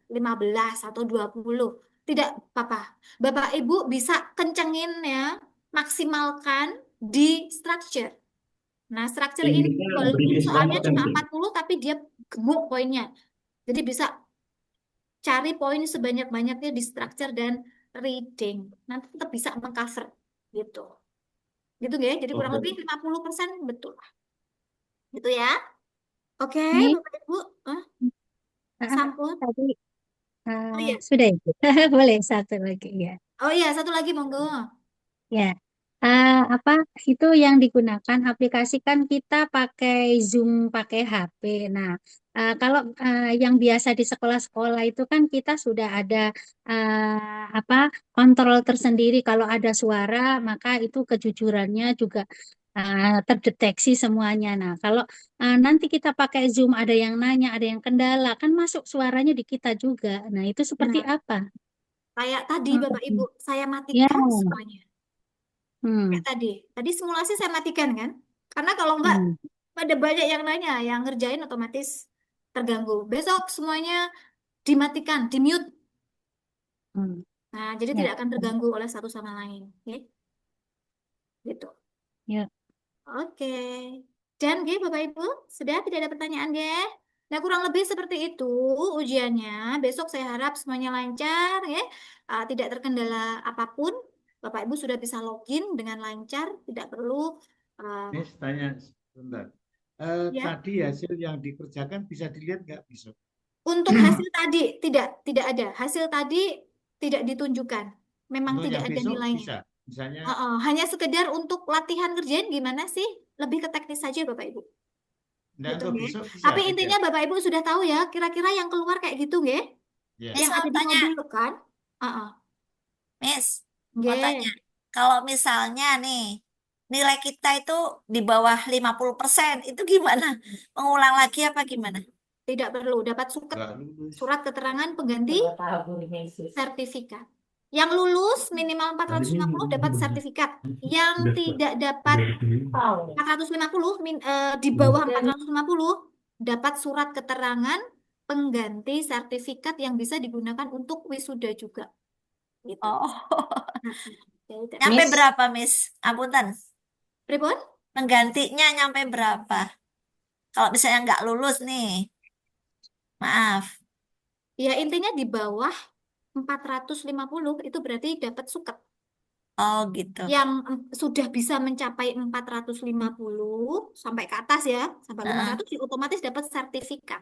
15 atau 20. Tidak apa-apa. Bapak Ibu bisa kencengin ya, maksimalkan di structure. Nah, structure ini walaupun soalnya cuma 40 tapi dia gemuk poinnya. Jadi bisa cari poin sebanyak-banyaknya di structure dan reading. Nanti tetap bisa mengcover gitu. Gitu ya. Jadi kurang lebih 50% betul lah. Gitu ya. Oke, Nih, Bapak Ibu. Sampun. tadi Oh iya. sudah ya. Boleh satu lagi ya. Oh iya, satu lagi monggo. Ya, apa itu yang digunakan aplikasi kan kita pakai Zoom, pakai HP. Nah, kalau yang biasa di sekolah-sekolah itu kan kita sudah ada apa kontrol tersendiri. Kalau ada suara, maka itu kejujurannya juga terdeteksi semuanya. Nah, kalau nanti kita pakai Zoom, ada yang nanya, ada yang kendala, kan masuk suaranya di kita juga. Nah, itu seperti Nah, apa? kayak tadi Bapak Ibu, saya Ya. matikan semuanya. Hmm. Kayak tadi simulasi saya matikan kan? Karena kalau enggak ada banyak yang nanya, yang ngerjain otomatis terganggu. Besok semuanya dimatikan, di mute. Nah, jadi Ya. tidak akan terganggu oleh satu sama lain, ya. Gitu. Ya. Oke. Dan Bapak Ibu, sudah tidak ada pertanyaan Nah, kurang lebih seperti itu ujiannya. Besok saya harap semuanya lancar ya. Tidak terkendala apapun. Bapak Ibu sudah bisa login dengan lancar, tidak perlu Miss, tanya sebentar. ya. Tadi hasil yang dikerjakan bisa dilihat nggak besok? Untuk hasil tadi tidak ada. Hasil tadi tidak ditunjukkan. Memang Untuk tidak yang ada besok nilainya. bisa. Misalnya Hanya sekedar untuk latihan kerjain gimana sih? Lebih ke teknis saja Bapak Ibu. enggak, Gitu untuk ya. besok bisa Tapi tidak? intinya Bapak Ibu sudah tahu ya, kira-kira yang keluar kayak gitu Ya. Yang Miss, ada mau di tanya, modul kan? Miss, mau Nggih. tanya. Kalau misalnya nih, nilai kita itu di bawah 50%, itu gimana? Mengulang lagi apa gimana? Tidak perlu, dapat surat keterangan pengganti sertifikat. Yang lulus minimal 450 dapat sertifikat. Yang tidak dapat 450 di bawah 450 dapat surat keterangan pengganti sertifikat yang bisa digunakan untuk wisuda juga. Gitu. Oh, Ya udah. nyampe berapa, Miss? Apunten. Pripun? Penggantinya nyampe berapa? Kalau misalnya nggak lulus nih, maaf. Ya intinya di bawah 450 itu berarti dapat suket. Oh gitu. Yang sudah bisa mencapai 450 sampai ke atas ya, sampai 500 ya otomatis dapat sertifikat.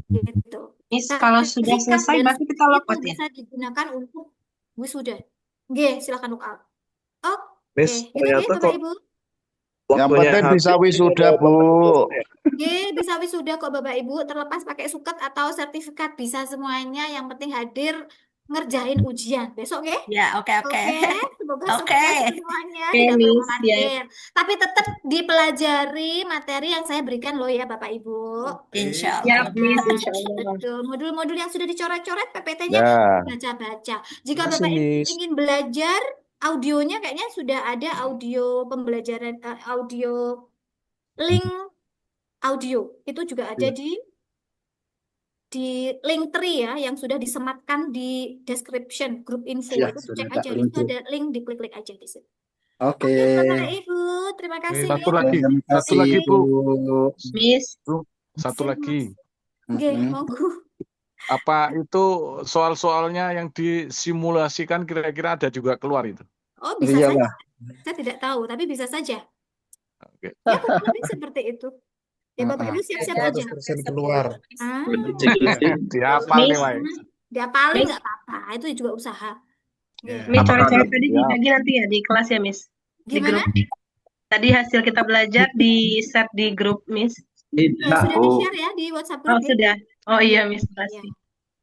Gitu. Miss, kalau sudah Sertifikat selesai dan berarti kita itu login ya? bisa digunakan untuk wisuda. Oke, silakan look out. Oke, Miss, gitu ternyata Bapak kok Ibu. Yang waktunya penting bisa habis wisuda, ada Bu. Oke, bisa wisuda kok Bapak Ibu, terlepas pakai suket atau sertifikat bisa semuanya, yang penting hadir ngerjain ujian besok ya. Ya, oke. Semoga Oke. sukses semuanya, Oke, tidak perlu Miss. Ya. khawatir. Tapi tetap dipelajari materi yang saya berikan loh ya Bapak Ibu. Insya Siap, Allah. Miss, insya Allah. Betul, modul-modul yang sudah dicoret-coret PPT-nya Ya. baca-baca. Jika Makasih, Bapak Ibu Miss. ingin belajar, audionya kayaknya sudah ada audio pembelajaran, audio link audio. Itu juga ada di Linktree ya, yang sudah disematkan di description grup info. Ya, Itu sudah cek tak aja, itu luncur. ada link, diklik-klik aja di situ. Oke. Oke, Bapak Ibu, terima kasih Satu ya. lagi, Terima satu kasih. lagi, Bu. Miss. Satu lagi. Oke, monggo. Apa itu soal-soalnya yang disimulasikan kira-kira ada juga keluar itu? Oh, bisa Iya, saja. Pak. Saya tidak tahu, tapi bisa saja. Oke. Ya, kurang lebih seperti itu. Ya, Bapak Ibu siap-siap aja. 100% keluar. Dihafal nih, Wai. Diapalin Miss. nggak apa-apa, itu juga usaha. Miss, coret-coret tadi dibagi nanti ya di kelas ya, Miss. Di Gimana? grup. Tadi hasil kita belajar di set di grup, Miss. Ya, sudah di-share ya di WhatsApp Oh, group ya. sudah. Oh iya, Miss. Ya. Pasti.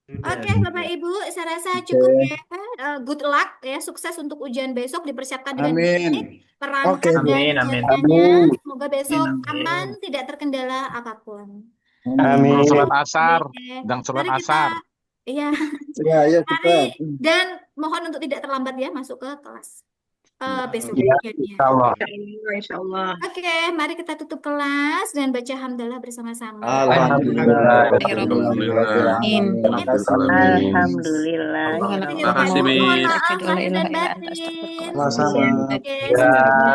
Oke, Bapak Ibu, saya rasa cukup ya. Good luck ya, sukses untuk ujian besok, dipersiapkan dengan Amin. baik perangkat Oke, Bu. dan Amin. jaringannya. Amin. Semoga besok aman, tidak terkendala apapun. Kalau sholat asar, Oke, dan sholat mari kita, asar. iya, Ya, ayo mari cepat. dan mohon untuk tidak terlambat ya masuk ke kelas. besok Iya, ujiannya. insya Allah. Insya Allah. Oke, mari kita tutup kelas dan baca hamdalah bersama-sama. Alhamdulillah. Amin. Alhamdulillah. Terima kasih, mohon maaf lahir dan batin. Sama-sama. Oke, Ya,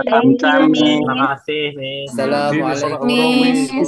sampai jumpa. sami-sami. Terima kasih, Miss. Assalamualaikum. Miss.